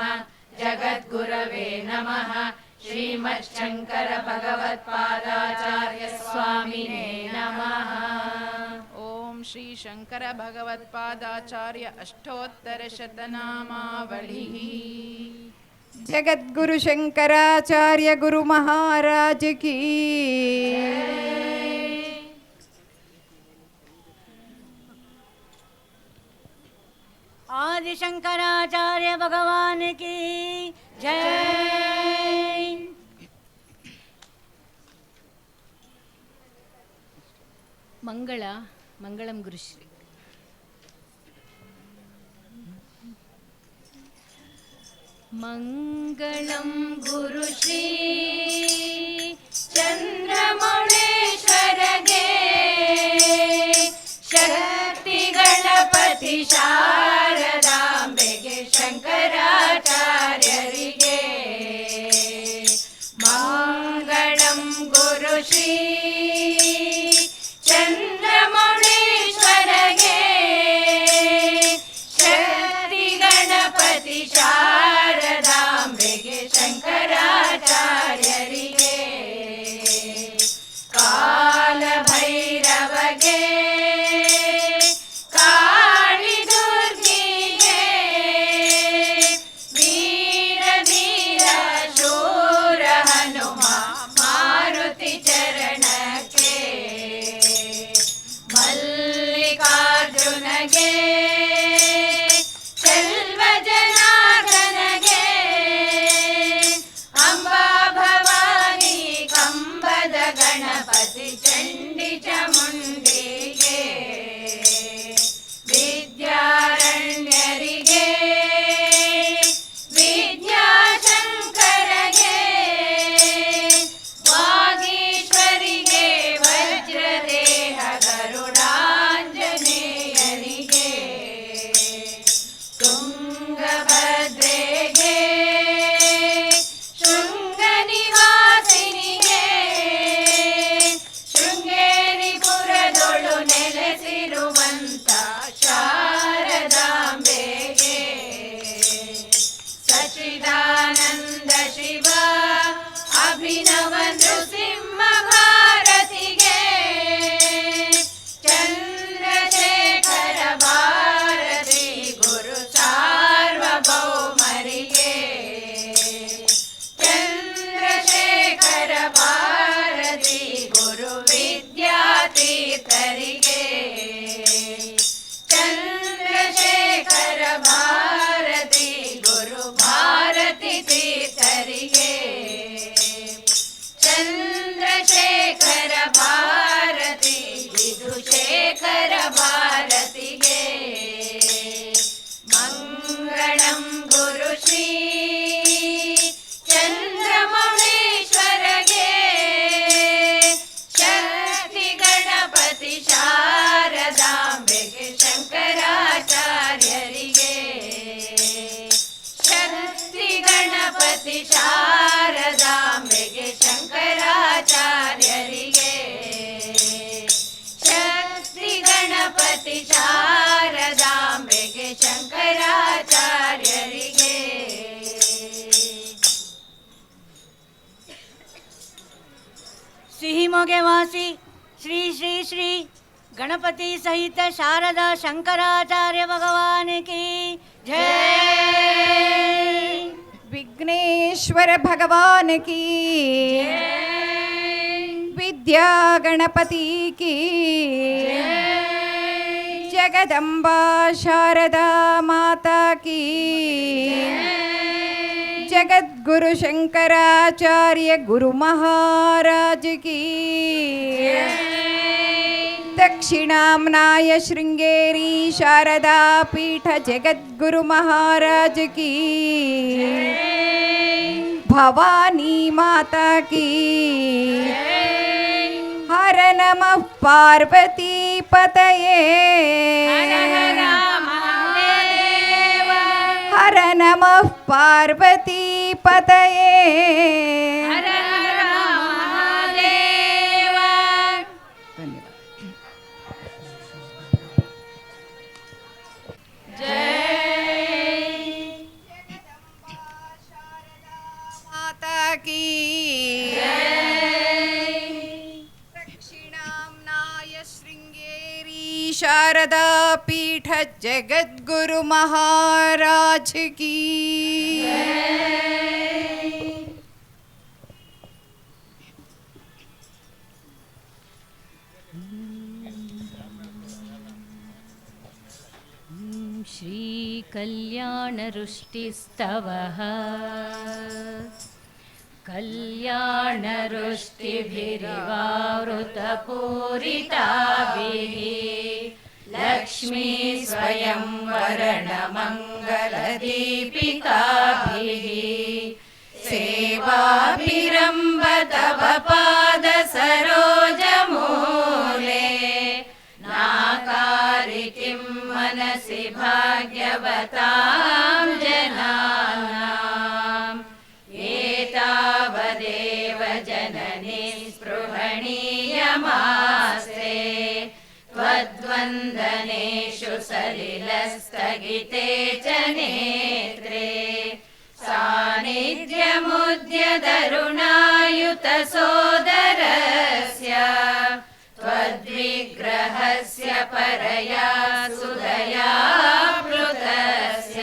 जगद्गुरवे नमः। श्रीमच्छङ्कर भगवत्पादाचार्य स्वामिने नमः। ओम श्री शंकर भगवत्पादाचार्य अष्टोत्तरशतनामावलिः। जगद्गुरु शंकराचार्य गुरु महाराज की। आदि शंकराचार्य भगवान की जय। मंगलम गुरुश्री। मंगलम गुरुश्री चंद्रमौळेश्वरगे शक्ति गणपति शारदांबೆಗೆ शंकराचार्यರಿಗೆ मंगलम गुरुश्री चंद्रमौळेश्वरगे शक्ति गणपति शारदांबೆಗೆ शंकराचार्यರಿಗೆ काल भैरवगे काली दुर्गिगे वीर वीर शूर हनुಮ मारुति चरणಕ್ಕೆ मल्लिकार्जुनगे ಚೆಲ್ವ ಜನಾರ್ದನಗೆ ಅಂಬಾ ಭವಾನಿ ಕಂಬದ ಗಣಪತಿ ಚಂಡಿ ಚಾಮುಂಡಿಗೆ ವಿದ್ಯಾರಣ್ಯರಿಗೆ ವಿದ್ಯಾಶಂಕರಗೆ ವಾಗೀಶ್ವರಿಗೆ ವಜ್ರದೇಹ ಗರುಡಾಂಜನೇಯರಿಗೆ ತುಂಗಭದ್ರೆಗೆ ಶೃಂಗನಿವಾಸಿನಿಗೆ ಶೃಂಗೇರಿಪುರದೊಳು ನೆಲೆಸಿರುವಂತ ಶಾರದಾಂಬೆಗೆ ಶಾರದಾಂಬೆಗೆ ಶಂಕರಾಚಾರ್ಯರಿಗೆ ಶಕ್ತಿ ಗಣಪತಿ ಶಾರದಾಂಬೆಗೆ ಶಂಕರಾಚಾರ್ಯರಿಗೆ ಸಿಹಿಮೊಗೆ ವಾಸಿ ಶ್ರೀ ಶ್ರೀ ಶ್ರೀ गणपति सहित शारदा शंकराचार्य भगवान की जय। विघ्नेश्वर भगवान की विद्या गणपति की जगदम्बा शारदा माता की जगद्गुरु शंकराचार्य गुरु महाराज की दक्षिणाम्नाय श्रृंगेरी शारदा पीठ जगद्गुरु महाराज की भवानी माता की हर नमः पार्वती पतये हर नमः पार्वती पतये दक्षिणाम्नाय श्रृंगेरी शारदा पीठ जगद्गुरु महाराज की श्री कल्याण रुष्टिस्तवः कल्याण रुष्टिभिरिवावृतपूरिताभिः लक्ष्मी स्वयंवरण मंगलदीपिकाभिः सेवाभिरम्भ तव पाद सरोजमूले नाकारिकिं मनसि भाग्यवतां जनानाम् एतावदेव जननी स्पृहणीयमास्ते त्वद्वन्दनेषु सलिलस्थगिते च नेत्रे सान्निध्यमुद्यतरुणायुतसोदरस्य त्वद्विग्रहस्य परया सुदया प्लुतस्य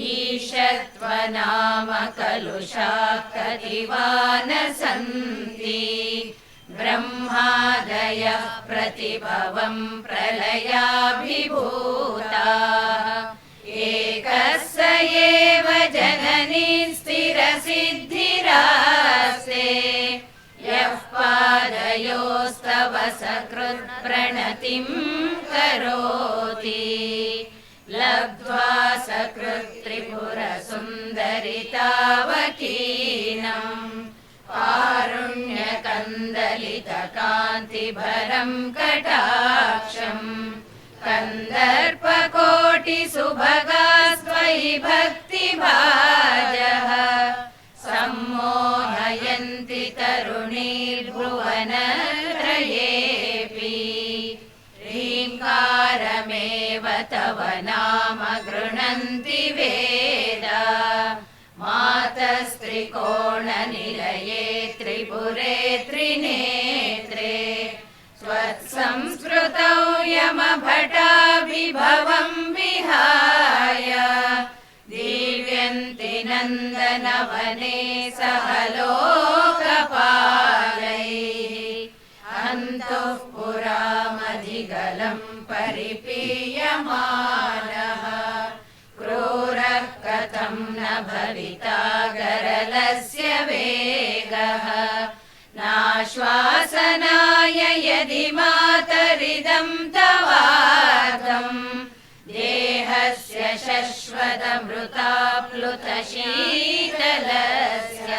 ईशत्वनाम कलुषाः कतिवा न सन्ति ब्रह्मादयः प्रतिभवं प्रलयाभिभूताः एकः स एव जननी स्थिरसिद्धिरास्ते यः पादयोस्तव सकृत् प्रणतिं करोति लब्ध्वा सकृत् त्रिपुरसुन्दरितावकीनम् कारुण्यकन्दलितकान्तिभरं कटाक्षम् कन्दर्पकोटिसुभगास्त्वयि भक्तिभाजः सम्मोहयन्ति तरुणीर्भुवनत्रयेऽपि ह्रीङ्कारमेव तव नाम गृह्णन्ति वेदा मातस्त्रिकोणनिलये त्रिपुरे त्रिनेत्रे त्वत्संस्कृतौ यमभटाभिभवं विहाय दीव्यन्ति नन्दनवने सह लोकपालैः हन्तुः पुरामधिगलं परिपीयमानः क्रूरः कथं न भविता गरलस्य वेगः नाश्वासनाय यदि मातरिदं तवार्धम् देहस्य शश्वतमृताप्लुतशीतलस्य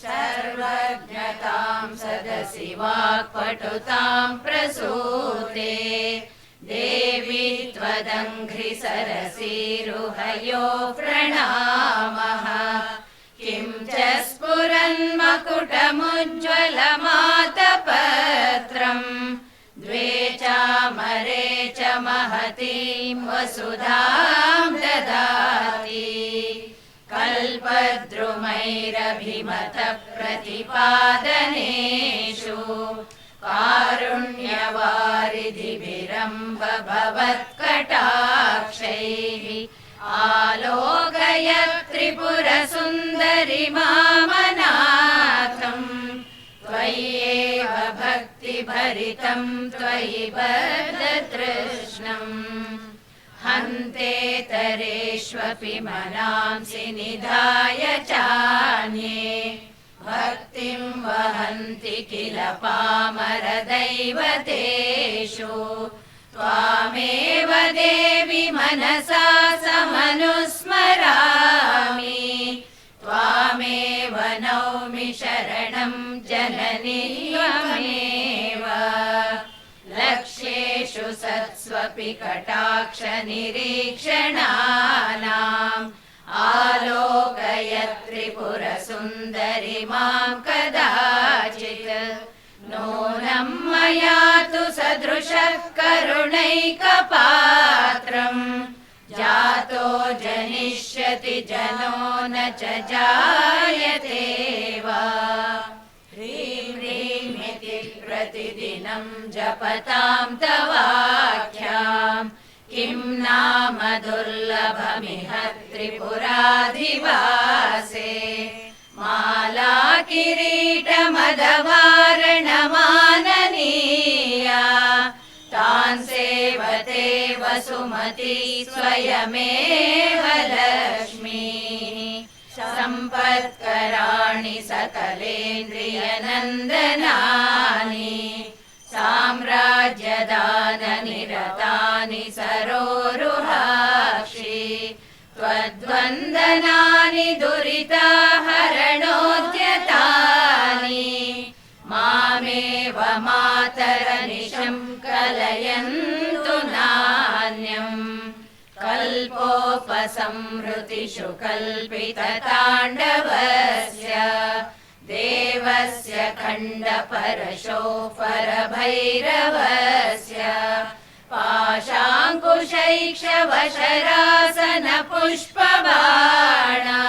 सर्वज्ञतां सदसि वाक्पटुतां प्रसूते देवी त्वदङ्घ्रिसरसीरुहयो प्रणामः किं च स्फुरन्मकुटमुज्ज्वलमातपत्रम् द्वे चामरे च महतीं वसुधां ददाति कल्पद्रुमैरभिमतप्रतिपादनेषु कारुण्यवारिधिभिरम्ब भवत्कटाक्षैः आलोकय त्रिपुरसुन्दरि मामनाथम् त्वय्येव भक्तिभरितं त्वयि बद्धतृष्णम् हन्तेतरेष्वपि मनांसि निधाय चान्ये भक्तिं वहन्ति किल पामरदैवतेषु त्वामेव देवि मनसा समनुस्मरामि त्वामेव नौमि शरणं जननि त्वमेव लक्ष्येषु सत्स्वपि कटाक्षनिरीक्षणानाम् आलोकय त्रिपुरसुन्दरि मां कदाचित् नूनं मया तु सदृशः करुणैकपात्रम् जातो जनिष्यति जनो न च जायते वा ह्रीं ह्रीं इति प्रतिदिनं जपतां तवाख्याम् किं नाम दुर्लभमिह त्रिपुराधिवासे माला किरीटमदवारणमाननीया तान् सेवते वसुमती स्वयमेव लक्ष्मीः सम्पत्कराणि सकलेन्द्रियनन्दनानि साम्राज्यदाननिरतानि सरोरुहाक्षि त्वद्वन्दनानि दुरिताहरणोद्यतानि मामेव मातरनिशं कलयन्तु नान्यम् कल्पोपसंहृतिषु कल्पितताण्डवस्य देवस्य खण्डपरशो परभैरवस्य पाशाङ्कुशैक्षवशरासनपुष्पबाणा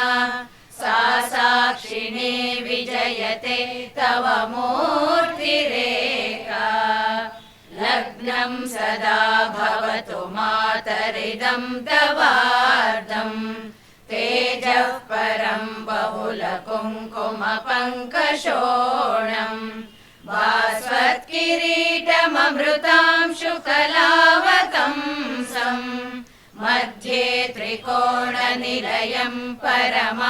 सा साक्षिणे विजयते तव मूर्तिरेका लग्नं सदा भवतु मातरिदं तवार्धम् तेजः परं बहुलकुङ्कुमपङ्कशोणम् भास्वत्किरीटममृतांशुकलावतंसम् मध्ये त्रिकोणनिलयं परमामृतार्द्रम्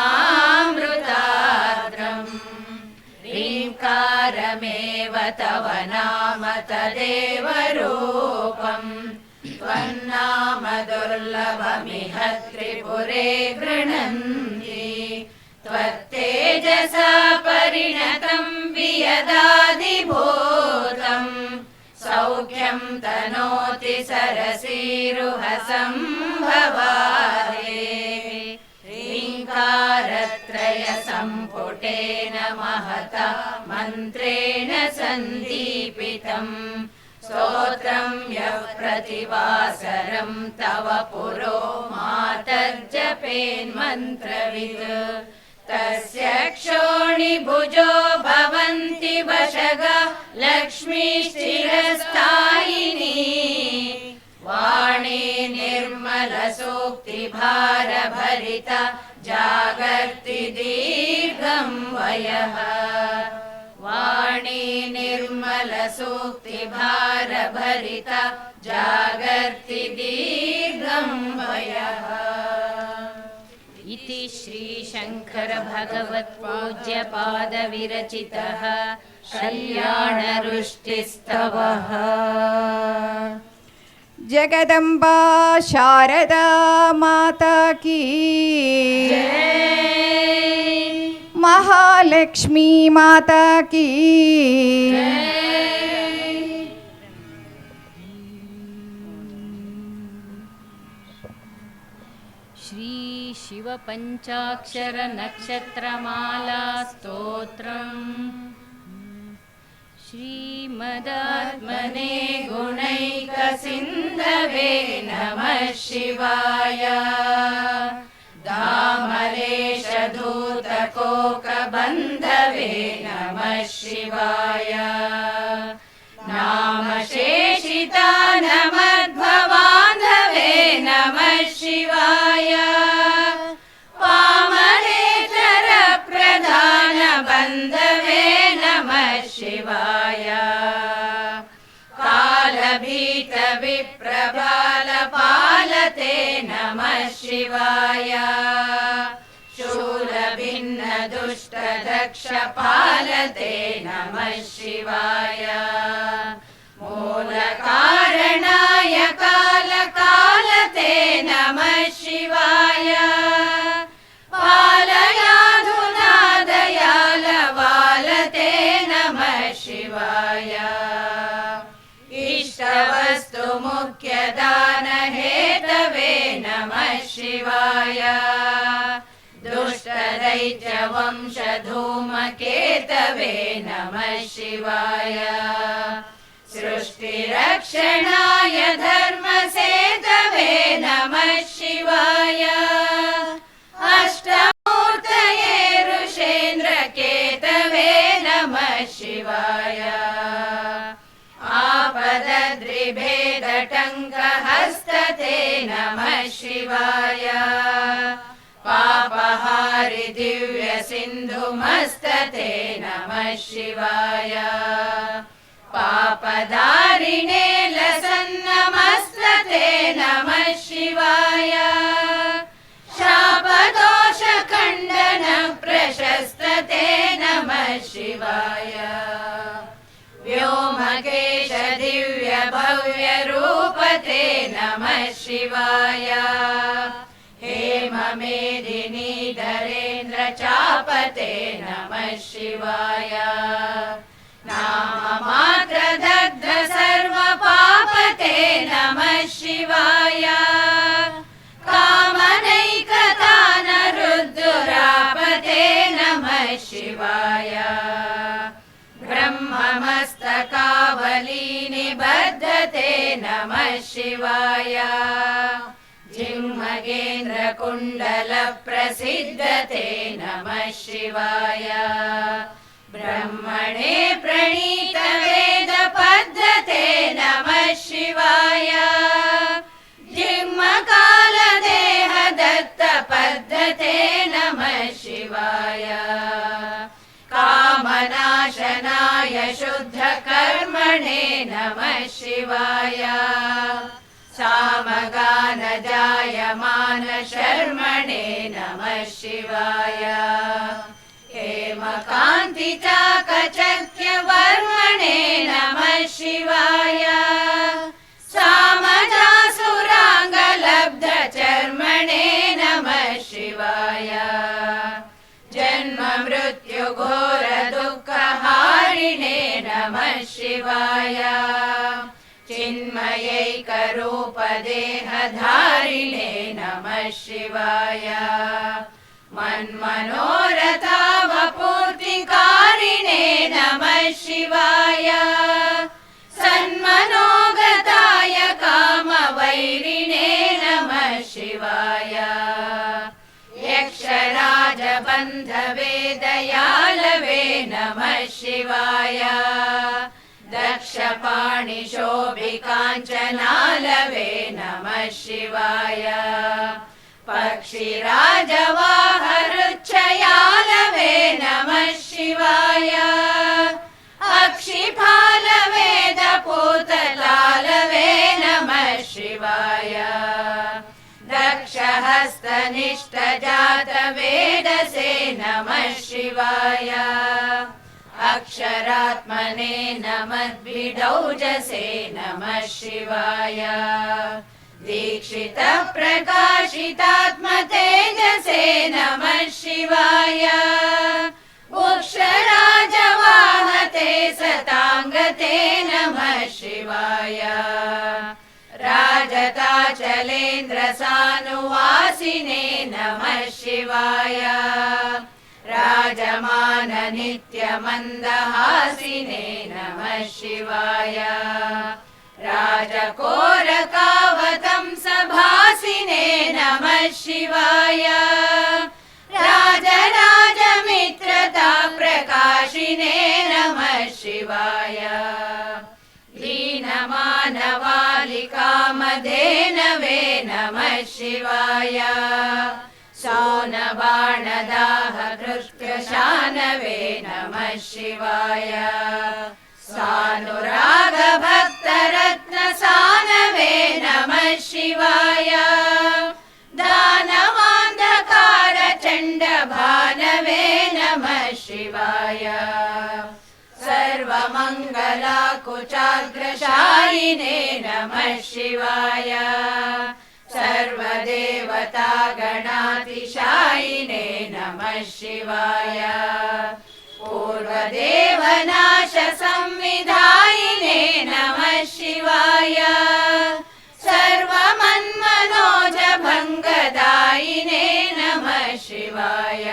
ह्रीङ्कारमेव तव नाम तदेव रूपम् त्वन्नाम दुर्लभमिह त्रिपुरे गृह्णन्ति त्वत्तेजसा परिणतं वियदादिभूतम् सौख्यं तनोति सरसीरुहसंभवारे ह्रीङ्कारत्रयसम्पुटेन महता मन्त्रेण सन्दीपितम् स्तोत्रं यः प्रतिवासरं तव पुरो मातर्जपेन्मन्त्रवित् तस्य क्षोणिभुजो भवन्ति वशगा लक्ष्मीश्चिरस्थायिनी वाणी निर्मलसूक्तिभारभरिता जागर्ति दीर्घं वयः वाणी निर्मलसूक्तिभारभरिता जागर्ति दीर्घं वयः इति श्रीशङ्करभगवत्पूज्यपादविरचितः कल्याणरुष्टिस्तवः जगदम्बा शारदा माता की महालक्ष्मी माता की पञ्चाक्षरनक्षत्रमाला स्तोत्रम् श्रीमदात्मने गुणैकसिन्धवे नमः शिवाय दामलेशधूतकोकबन्धवे नमः शिवाय नामशेषितानमद्भवान्धवे नमः शिवाय वामनेतरप्रधानबन्धवे नमः शिवाय कालभीतविप्रबालपालते नमः शिवाय शूलभिन्नदुष्टदक्षपालते नमः शिवाय मूलकारणाय कालकालते नमः शिवाय पालयाधुना दयालवालते नमः शिवाय इष्टवस्तु मुख्यदानहेतवे नमः शिवाय दुष्टदैत्यवंशधूमकेतवे नमः शिवाय सृष्टिरक्षणाय धर्मसेतवे नमः शिवाय अष्टमूर्तये ऋषेन्द्रकेतवे नमः शिवाय आपदद्रिभेदटङ्कहस्तते नमः शिवाय पापहारि दिव्यसिन्धुमस्तते नमः शिवाय पापदारिणे लसन्नमस्तते नमः शिवाय शापदोषखण्डनप्रशस्तते नमः शिवाय व्योमकेश दिव्यभव्यरूपते नमः शिवाय हेममेदिनी धरेन्द्रचापते नमः शिवाय नाममात्रदग्ध सर्वपापते नमः शिवाय कामनैकतानरुद्धुरापते नमः शिवाय ब्रह्ममस्तकावलीनिबद्धते नमः शिवाय जिह्मगेन्द्रकुण्डलप्रसिद्धते नमः शिवाय ब्रह्मणे प्रणीतवेदपद्धते नमः शिवाय जिह्मकालदेहदत्तपद्धते नमः शिवाय कामनाशनाय शुद्धकर्मणे नमः शिवाय सामगानजायमानशर्मणे नमः शिवाय हेमकान्तिचाकचक्यवर्मणे नमः शिवाय सामजासुराङ्गलब्धचर्मणे नमः शिवाय जन्ममृत्युघोरदुःखहारिणे नमः शिवाय चिन्मयैकरूपदेहधारिणे नमः शिवाय मन्मनोरथावपूर्तिकारिणे नमः शिवाय सन्मनोगताय कामवैरिणे नमः शिवाय यक्षराजबन्धवे दयालवे नमः शिवाय दक्षपाणिशोभिकाञ्चनालवे नमः शिवाय पक्षिराजवाहरुच्छयालवे नमः शिवाय अक्षिपालवेदपूतलालवे नमः शिवाय दक्षहस्तनिष्ठजातवेदसे नमः शिवाय अक्षरात्मने नमद्भिडौजसे नमः शिवाय दीक्षितप्रकाशितात्मतेजसे नमः शिवाय उक्षराजवाहते सताङ्गते नमः शिवाय राज राजताचलेन्द्रसानुवासिने नमः शिवाय राजमाननित्यमन्दहासिने नमः शिवाय राजकोरकावतंसभासिने नमः शिवाय राजराजमित्रता प्रकाशिने नमः शिवाय दीनमानवालिकामधेनवे नमः शिवाय सौनबाणदाहकृष्टशानवे नमः शिवाय सानुरागभक्तरत्नसानवे नमः शिवाय दानवान्धकारचण्डभानवे नमः शिवाय सर्वमङ्गलाकुचाग्रशायिने नमः शिवाय सर्वदेवतागणातिशायिने नमः शिवाय पूर्वदेवनाशसंविधायिने नमः शिवाय सर्वमन्मनोजभङ्गदायिने नमः शिवाय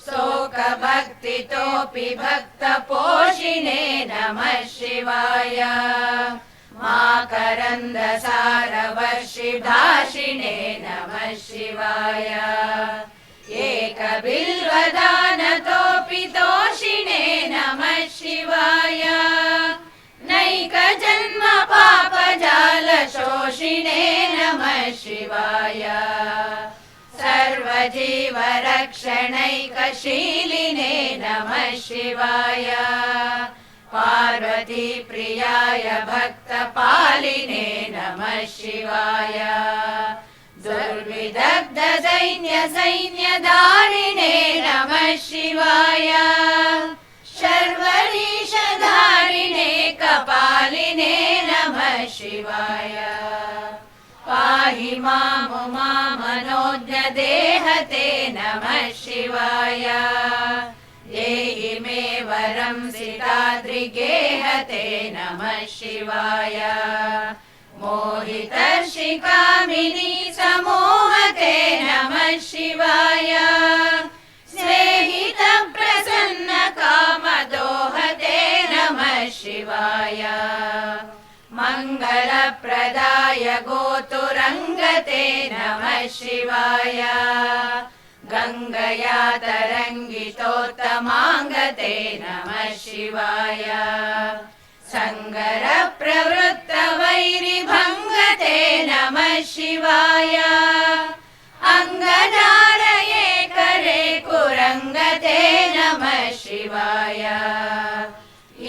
शोकभक्तितोऽपि भक्तपोषिणे नमः शिवाय माकरन्दसारवर्षिदाशिने नमः शिवाय एकबिल्वदानतोऽपि तोषिणे नमः शिवाय नैकजन्मपापजालशोषिणे नमः शिवाय सर्वजीवरक्षणैकशीलिने नमः शिवाय पार्वतीप्रियाय भक्तपालिने नमः शिवाय दुर्विदग्धसैन्यदारिणे नमः शिवाय शर्वरीशधारिणे कपालिने नमः शिवाय पाहि मामुमामनोज्ञदेहते नमः शिवाय देहि मे वरं सिताद्रिगेहते नमः शिवाय मोहितर्षिकामिनी समोहते नमः शिवाय स्नेहितप्रसन्नकामदोहते नमः शिवाय मङ्गलप्रदाय गोतुरङ्गते नमः शिवाय गङ्गया तरङ्गितोत्तमाङ्गते नमः शिवाय सङ्गरप्रवृत्तवैरिभङ्गते नमः शिवाय अङ्गदारये करे कुरङ्गते नमः शिवाय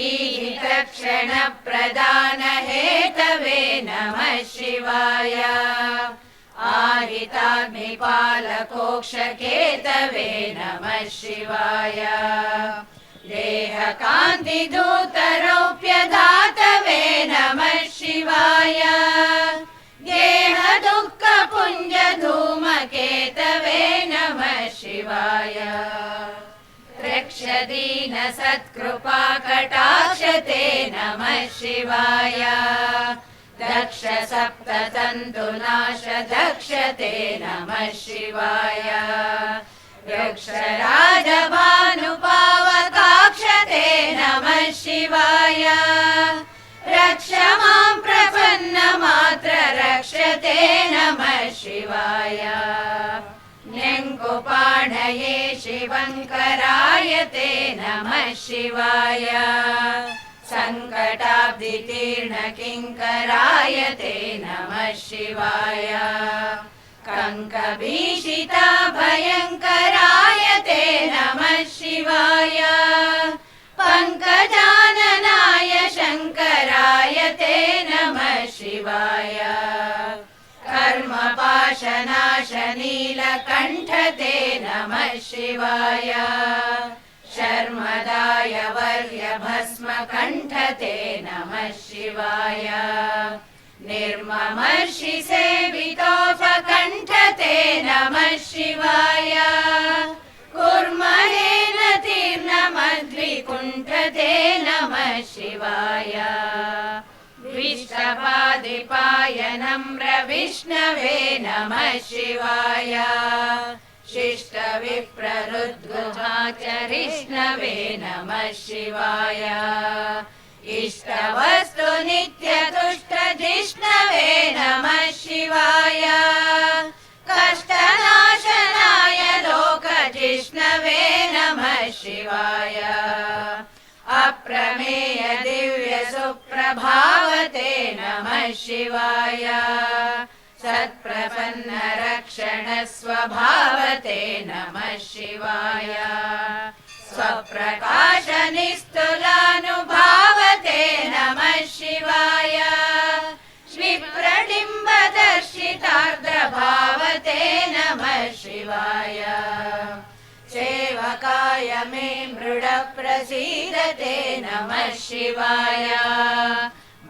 ईहितक्षणप्रदानहेतवे नमः शिवाय आहिताग्निपालकोक्षकेतवे नमः शिवाय देहकान्तिधूतरौप्यधातवे नमः शिवाय गेहदुःखपुञ्जधूमकेतवे नमः शिवाय रक्षदीनसत्कृपाकटाक्षते नमः शिवाय दक्ष सप्ततन्तुनाशदक्षते नमः शिवाय रक्षराजभानुपावकाक्षते नमः शिवाय रक्ष मां प्रपन्नमात्र रक्षते नमः शिवाय न्यङ्कुपाणये शिवङ्करायते नमः शिवाय सङ्कटाब्धितीर्णकिङ्करायते नमः शिवाय कङ्कभीषिता भयङ्करायते नमः शिवाय पङ्कजाननाय शङ्करायते नमः शिवाय कर्मपाशनाशनीलकण्ठते नमः शिवाय शर्मदाय वर्यभस्मकण्ठते नमः शिवाय निर्ममर्षिसेवितोपकण्ठते नमः शिवाय कुर्महेन तीर्णमद्विकुण्ठते नमः शिवाय इष्टपादिपाय नम्रविष्णवे नमः शिवाय शिष्टविप्ररुद्गुहाचरिष्णवे नमः शिवाय इष्टवस्तु नित्यतुष्टजिष्णवे नमः शिवाय कष्टनाशनाय लोकजिष्णवे नमः शिवाय अप्रमेय दिव्य सुप्रभावते नमः शिवाय सत्प्रपन्न रक्षण स्वभावते नमः शिवाय स्वप्रकाश निस्तुलानुभावते नमः शिवाय विप्रडिम्बदर्शितार्द्रभावते नमः शिवाय सेवकाय मे मृड प्रसीदते नमः शिवाय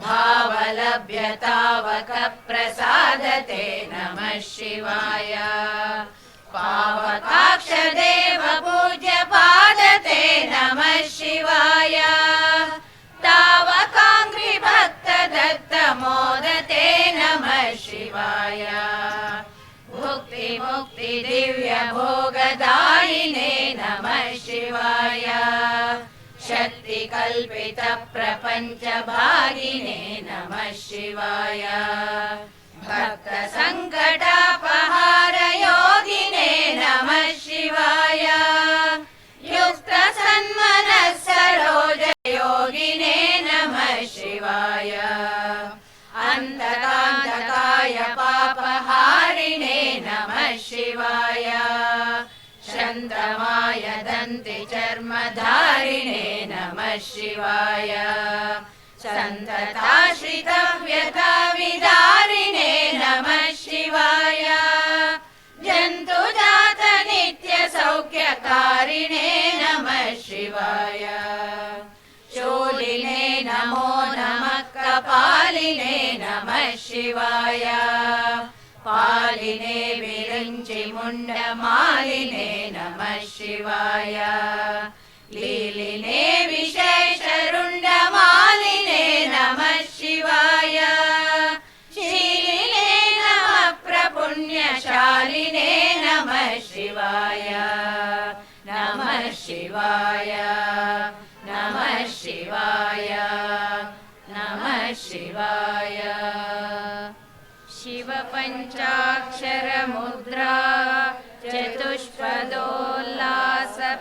भावलभ्यतावक प्रसादते नमः शिवाय पावकाक्ष देव पूज्य पादते नमः शिवाय तावकाङ्घ्रि भक्त दत्त मोदते नमः शिवाय भुक्ति मुक्ति दिव्य भोगदायिने नमः शिवाय शक्ति कल्पित प्रपंच भागिने नमः शिवाय भक्त संकटापहार योगिने नमः शिवाय युक्त सन्मनः सरोज योगिने नमः शिवाय अंतकांतकाय पापहारिणे नमः शिवाय चन्द्रमाय दन्ति चर्मधारिणे नमः शिवाय सन्तताश्रितव्यथा विदारिणे नमः शिवाय जन्तुजात नित्य सौख्यकारिणे नमः शिवाय शूलिने नमो नमः कपालिने नमः शिवाय पालिने विरञ्चि मुण्डमालिने नमः शिवाय लीलिने विशेषरुण्डमालिने नमः शिवाय शीलिने नमः प्रपुण्यशालिने नमः शिवाय नमः शिवाय नमः शिवाय नमः शिवाय शिव पञ्चाक्षर मुद्रा चतुष्पदोल्लास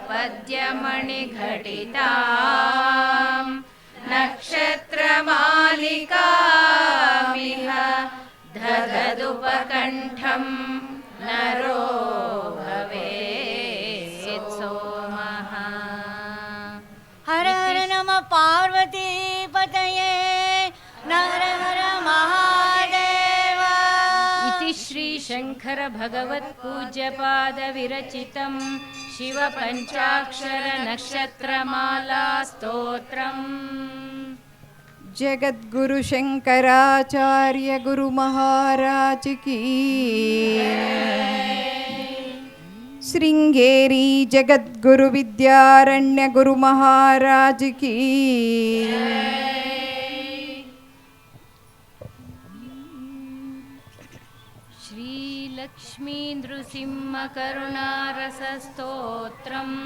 पद्यमणिघटिता नक्षत्रमालिकामिह दददुपकण्ठं नरो भवेत् सोमः। हर हर नम पार्वती पतये नर हर महादेव। इति श्री शंकर भगवत् पूज्यपाद विरचितं शिव पंचाक्षर नक्षत्रमाला स्तोत्रम्। जगद्गुरु शंकराचार्य गुरु महाराज की श्रृंगेरी जगद्गुरु विद्यारण्य गुरु महाराज की श्री लक्ष्मी नृसिंह करुणारस स्तोत्रम्।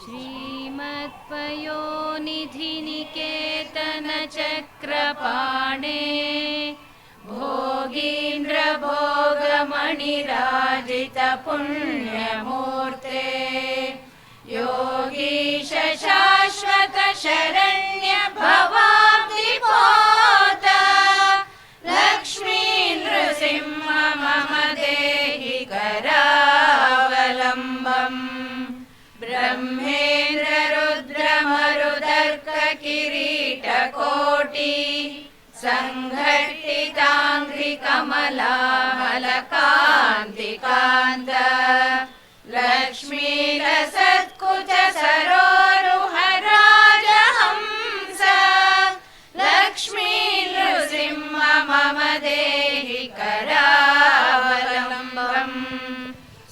श्रीमत्पयोनिधि निकेतन चक्रपाणे भोगीन्द्र भोगमणिराजित पुण्यमूर्ते योगीश शाश्वत शरण्य भवाब्धिपोत लक्ष्मी नृसिंह मम देहि करावलम्बम्। ब्रह्मेन्द्र रुद्र मरुदर्क किरीट कोटि संघटितांघ्रि कमलामलकान्तिकान्त लक्ष्मी रसत्कुच सरोरुह राजहंस लक्ष्मी नृसिंह मम देहि करावलम्बम्।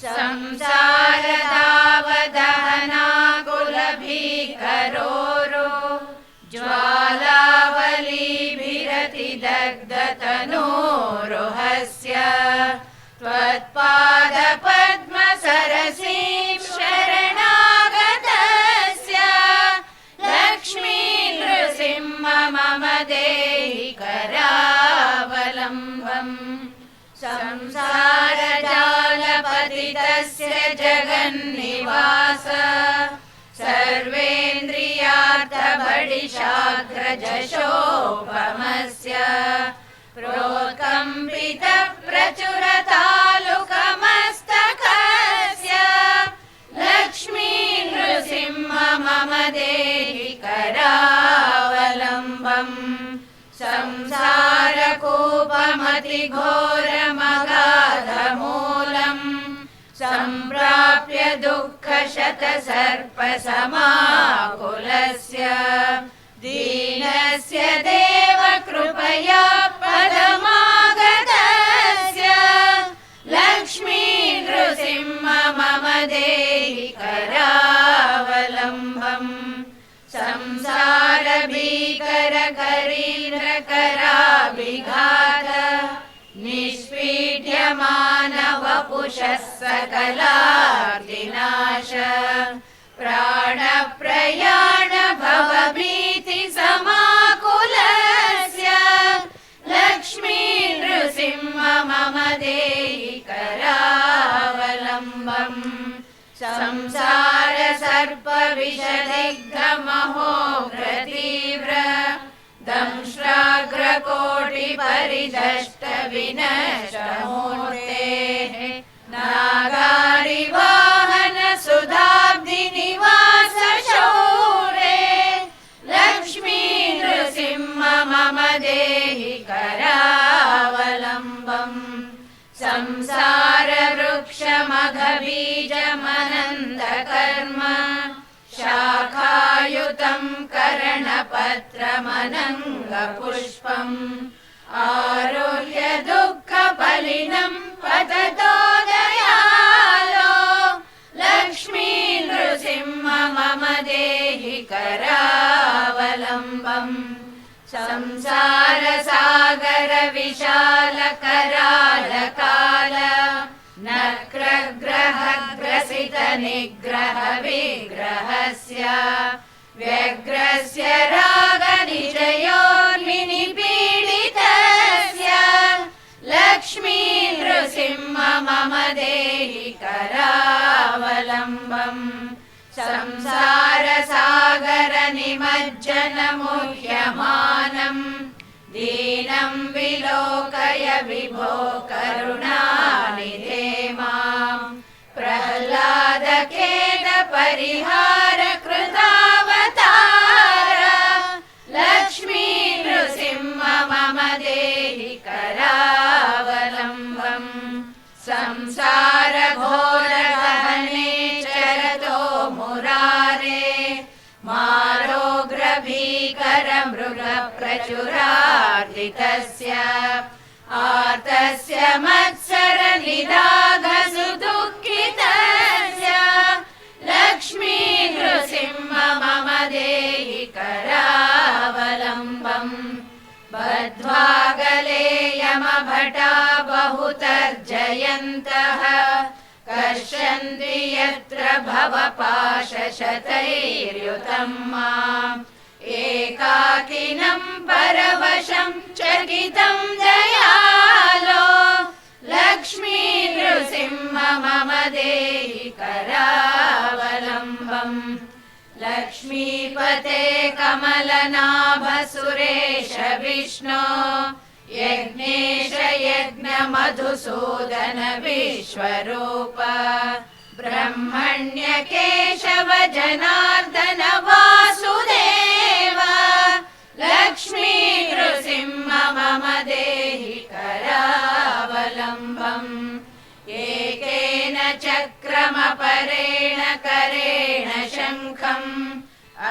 संसारदावदहनाकुल भीकरोरो ज्वालावली तनूरुहस्य त्वत्पादपद्मसरसीं शरणागतस्य लक्ष्मी नृसिंह मम देहि करावलम्बम् संसारजालपतितस्य जगन्निवास सर्वेन्द्रियार्थबडिशाग्रजशोभमस्य प्रोत्कम्पितप्रचुरतालुकमस्तकस्य लक्ष्मी नृसिंह मम देहि करावलम्बम् संसारकूपमतिघोरमगाधमूलम् सम्प्राप्य दुःखशतसर्पसमाकुलस्य दीनस्य देव कृपया पदमागतस्य लक्ष्मी नृसिंह मम देहि करावलम्बम् संसारभीकरकरीन्द्रकराभिघात निष्पीड्यमानवपुषः सकलार्तिनाश प्राणप्रयाण भवभीतिसमाकुलस्य लक्ष्मी नृसिंह मम देहि करावलम्बम् संसारसर्पविषदिग्धमहोग्रतीव्र दंष्ट्राग्रकोटिपरिदष्टविनष्टमूर्तेः नागारिवाहन सुधाब्धिनिवास शौरे लक्ष्मी नृसिंह मम देहि करावलम्बम् संसारवृक्षमघबीजमनन्दकर्म शाखायुतं करणपत्रमनङ्गपुष्पम् आरुह्य दुःखफलिनं पततो दयालो लक्ष्मी नृसिंह मम देहि करावलम्बम् संसारसागर विशालकरालकाल नक्रग्रहग्रसित निग्रह विग्रहस्य व्यग्रस्य रागनिजयोर्मिनिपीडितस्य लक्ष्मी नृसिंह मम देहि करावलम्बम् संसारसागर निमज्जनमुह्यमानम् दीनं विलोकय विभो करुणानिधे माम् प्रह्लादखेद परिहार कृतावतार लक्ष्मी नृसिंह मम देहि करावलम्बम् संसार घोर गहने चरतो मुरारे मारोग्र भीकर मृग प्रचुरार्दितस्य आर्तस्य मत्सर निदाघ सुदुःखितस्य लक्ष्मी नृसिंह मम देहि करावलम्बम् बद्ध्वागले यमभटा बहुतर्जयन्तः कर्षन्ति यत्र भवपाशशतैर्युतं माम् एकाकिनं परवशं चकितं दयालो लक्ष्मी नृसिंह मम देहि करावलम्बम् लक्ष्मीपते कमलनाभ सुरेश विष्णो यज्ञेश यज्ञ मधुसूदन विश्वरूप ब्रह्मण्य केशव जनार्दन वासुदेव लक्ष्मी नृसिंह मम देहि करावलम्बम् एकेन चक्रमपरेण करेण शङ्खम्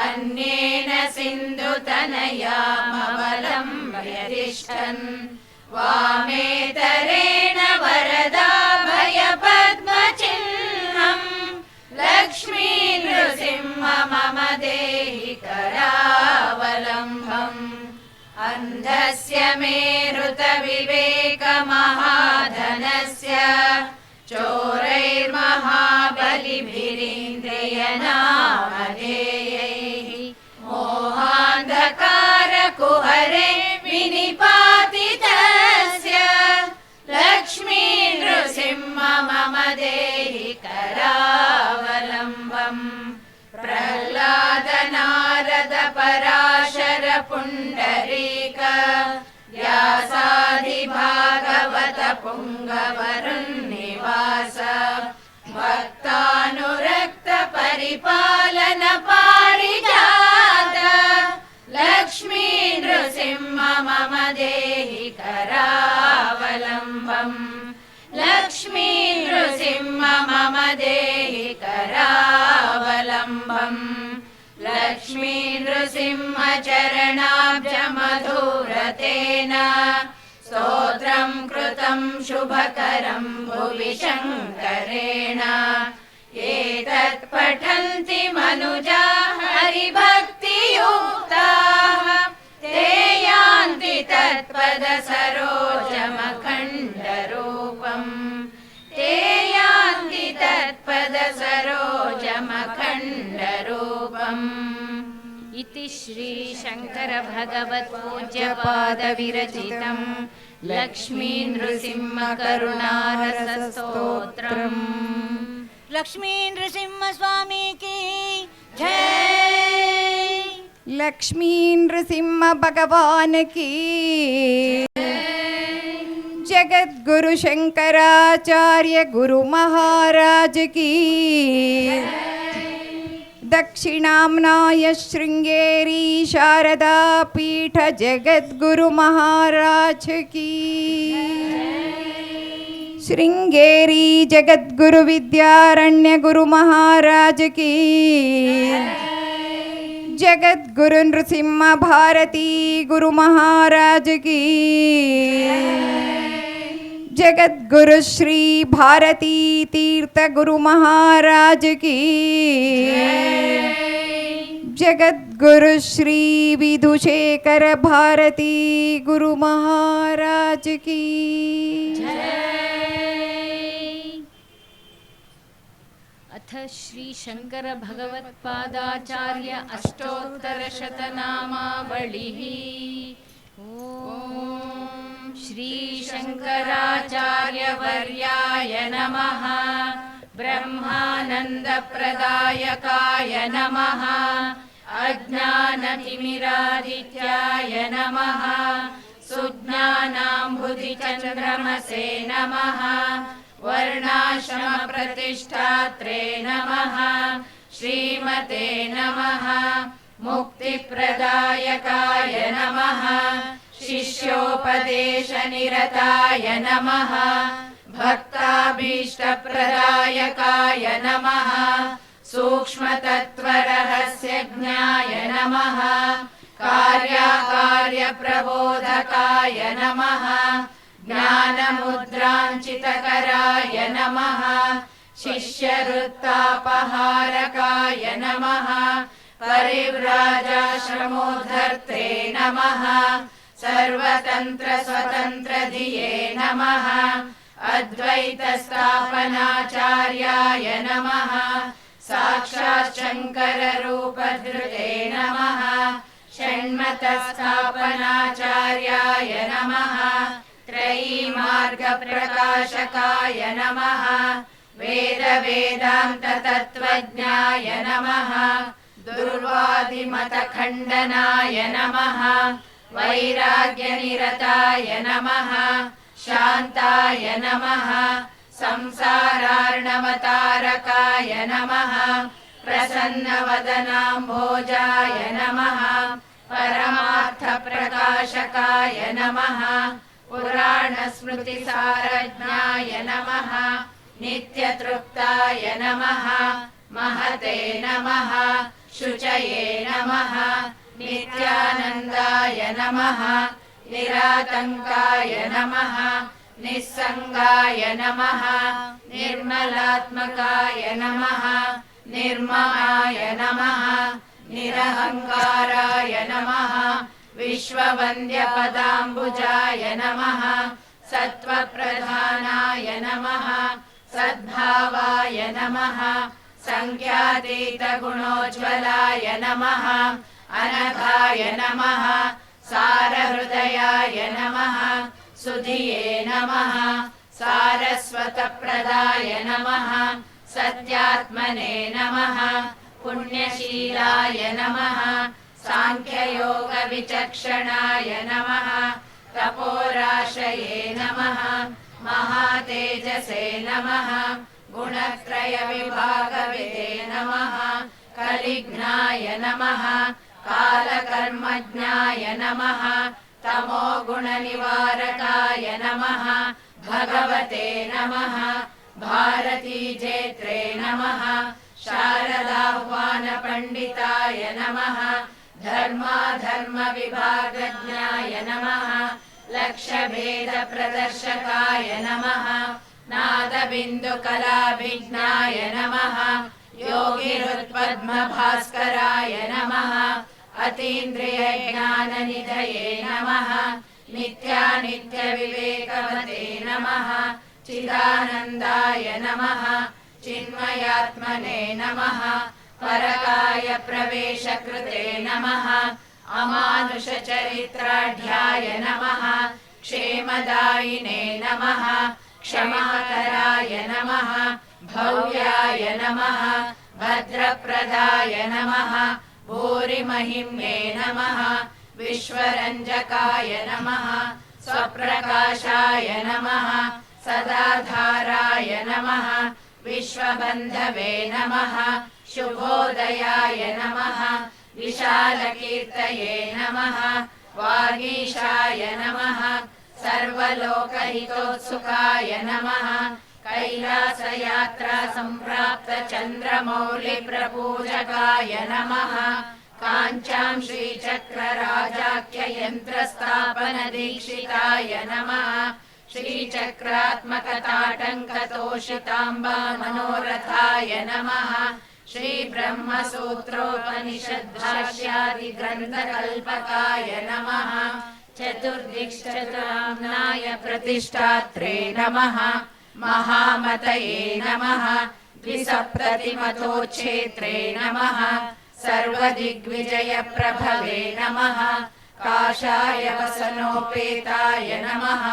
अन्येन सिन्धुतनयामवलम्ब्य तिष्ठन् वामेतरेण वरदाभयपद्मचिह्नम् लक्ष्मी नृसिंह मम देहि करावलम्बम् अन्धस्य मेरुतविवेकमहाधनस्य चोरैर्महाबलिभिरीन्द्रियनामधेयैः मोहान्धकारकुहरे विनिपातितस्य लक्ष्मी नृसिंह मम देहि करावलम्बम् प्रह्लाद नारद पराशर पुण्डरीक व्यासादि भागवत पुङ्गवरुन्निवास भक्तानुरक्त परिपालन पारिजात लक्ष्मी नृसिंह मम देहि करावलम्बम् लक्ष्मी नृसिंह मम देहि करावलम्बम् लक्ष्मी नृसिंह चरणाब्जमधुरतेन स्तोत्रं कृतं शुभकरं भुवि शङ्करेण एतत् पठन्ति मनुजा हरिभक्तियुक्ताः ते यान्ति तत्पदसरोजमखण्डरूपम् ते यान्ति तत्पदसरोजमखण्डरूपम् इति श्री शंकर भगवत् पूज्यपादविरचितं लक्ष्मी नृसिंह करुणारस स्तोत्रम्। लक्ष्मी नृसिंह स्वामी की जय। लक्ष्मी नृसिंह भगवान की जगद्गुरु शंकराचार्य गुरु महाराज की दक्षिणाम्नाय श्रृंगेरी शारदा पीठ जगद्गुरु महाराज की श्रृंगेरी जगद्गुरु विद्यारण्य गुरु महाराज की जगद्गुरु नृसिंह भारती गुरु महाराज की जगद्गुरु श्री भारती तीर्थ गुरु महाराज की जगद्गुरु श्री विधुशेखर भारती गुरु महाराज की अथ श्री शंकर भगवत्पादाचार्य अष्टोत्तरशतनामावलिः। ओम श्री शंकराचार्य वर्याय नमः। ब्रह्मानंदप्रदायकाय नमः। अज्ञानतिमिरादित्याय नमः। सुज्ञानाम्बुधिचन्द्रमसे नमः। वर्णाश्रमप्रतिष्ठात्रे नमः। श्रीमते नमः। मुक्तिप्रदायकाय नमः। शिष्योपदेशनिरताय नमः। भक्ताभीष्टप्रदायकाय नमः। सूक्ष्मतत्त्वरहस्यज्ञाय नमः। कार्याकार्यप्रबोधकाय नमः। ज्ञानमुद्राञ्चितकराय नमः। शिष्यवृत्तापहारकाय नमः। परिव्राजाश्रमोद्धर्त्रे नमः। सर्वतन्त्रस्वतन्त्रधिये नमः। अद्वैतस्थापनाचार्याय नमः। साक्षात् शङ्कररूपधृते नमः। षण्मतस्थापनाचार्याय नमः। त्रयीमार्गप्रकाशकाय नमः। वेदवेदान्ततत्त्वज्ञाय नमः। दुर्वादिमतखण्डनाय नमः। वैराग्यनिरताय नमः। शान्ताय नमः। संसारार्णवतारकाय नमः। प्रसन्नवदनाम्भोजाय नमः। परमार्थप्रकाशकाय नमः। पुराणस्मृतिसारज्ञाय नमः। नित्यतृप्ताय नमः। महते नमः। शुचये नमः। नित्यानन्दाय नमः। निरातङ्काय नमः। निस्सङ्गाय नमः। निर्मलात्मकाय नमः। निर्ममाय नमः। निरहङ्काराय नमः। विश्ववन्द्यपदाम्बुजाय नमः सत्त्वप्रधानाय नमः सद्भावाय नमः संख्यातीतगुणोज्ज्वलाय नमः अनघाय नमः सारहृदयाय नमः सुधिये नमः सारस्वतप्रदाय नमः सत्यात्मने नमः पुण्यशीलाय नमः सांख्ययोगविचक्षणाय नमः तपोराशये नमः महातेजसे नमः गुणत्रयविभागविदे नमः कलिघ्नाय नमः कालकर्मज्ञाय नमः तमोगुणनिवारकाय नमः भगवते नमः भारतीजेत्रे नमः शारदाह्वानपण्डिताय नमः धर्माधर्मविभागज्ञाय नमः लक्ष्यभेदप्रदर्शकाय नमः नादबिन्दुकलाभिज्ञाय नमः योगिरुत्पद्मभास्कराय नमः अतीन्द्रियज्ञाननिधये नमः नित्यानित्यविवेकवते नमः चिदानन्दाय नमः चिन्मयात्मने नमः परकाय प्रवेशकृते नमः अमानुषचरित्राढ्याय नमः क्षेमदायिने नमः क्षमाकराय नमः भव्याय नमः भद्रप्रदाय नमः भूरिमहिम्ने नमः विश्वरञ्जकाय नमः स्वप्रकाशाय नमः सदाधाराय नमः विश्वबन्धवे नमः शुभोदयाय नमः विशालकीर्तये नमः वागीशाय नमः सर्वलोकहितोत्सुकाय नमः कैलासयात्रा सम्प्राप्त चन्द्रमौलिप्रपूजकाय नमः काञ्चां श्रीचक्रराजाख्ययन्त्रस्थापनदीक्षिताय नमः श्रीचक्रात्मकताटङ्कतोषिताम्बा मनोरथाय नमः श्रीब्रह्मसूत्रोपनिषद्भाष्यादिग्रन्थकल्पकाय नमः चतुर्दिक्चतुराम्नाय प्रतिष्ठात्रे नमः महामतये नमः द्विसप्ततिमतोच्छेत्रे नमः सर्वदिग्विजयप्रभवे नमः काषाय वसनोपेताय नमः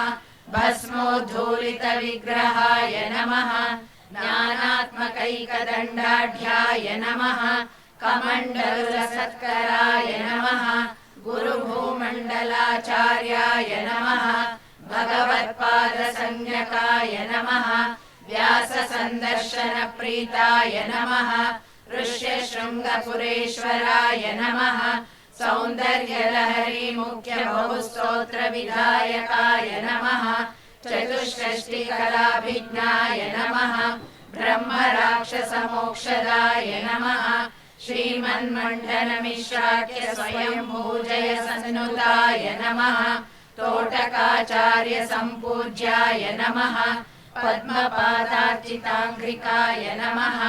भस्मोद्धूलितविग्रहाय नमः ज्ञानात्मकैकदण्डाढ्याय नमः कमण्डलुरसत्कराय नमः गुरुभूमण्डलाचार्याय नमः भगवत्पादसंज्ञकाय नमः व्याससन्दर्शनप्रीताय नमः ऋष्यशृङ्गपुरेश्वराय नमः सौन्दर्यलहरी मुख्यबहुस्तोत्रविधायकाय नमः चतुष्षष्टिकलाभिज्ञाय नमः ब्रह्मराक्षसमोक्षदाय नमः श्रीमन्मण्डनमिश्राख्य स्वयंभूजय सन्नुताय नमः तोटकाचार्य सम्पूज्याय नमः पद्मपादार्चिताङ्घ्रिकाय नमः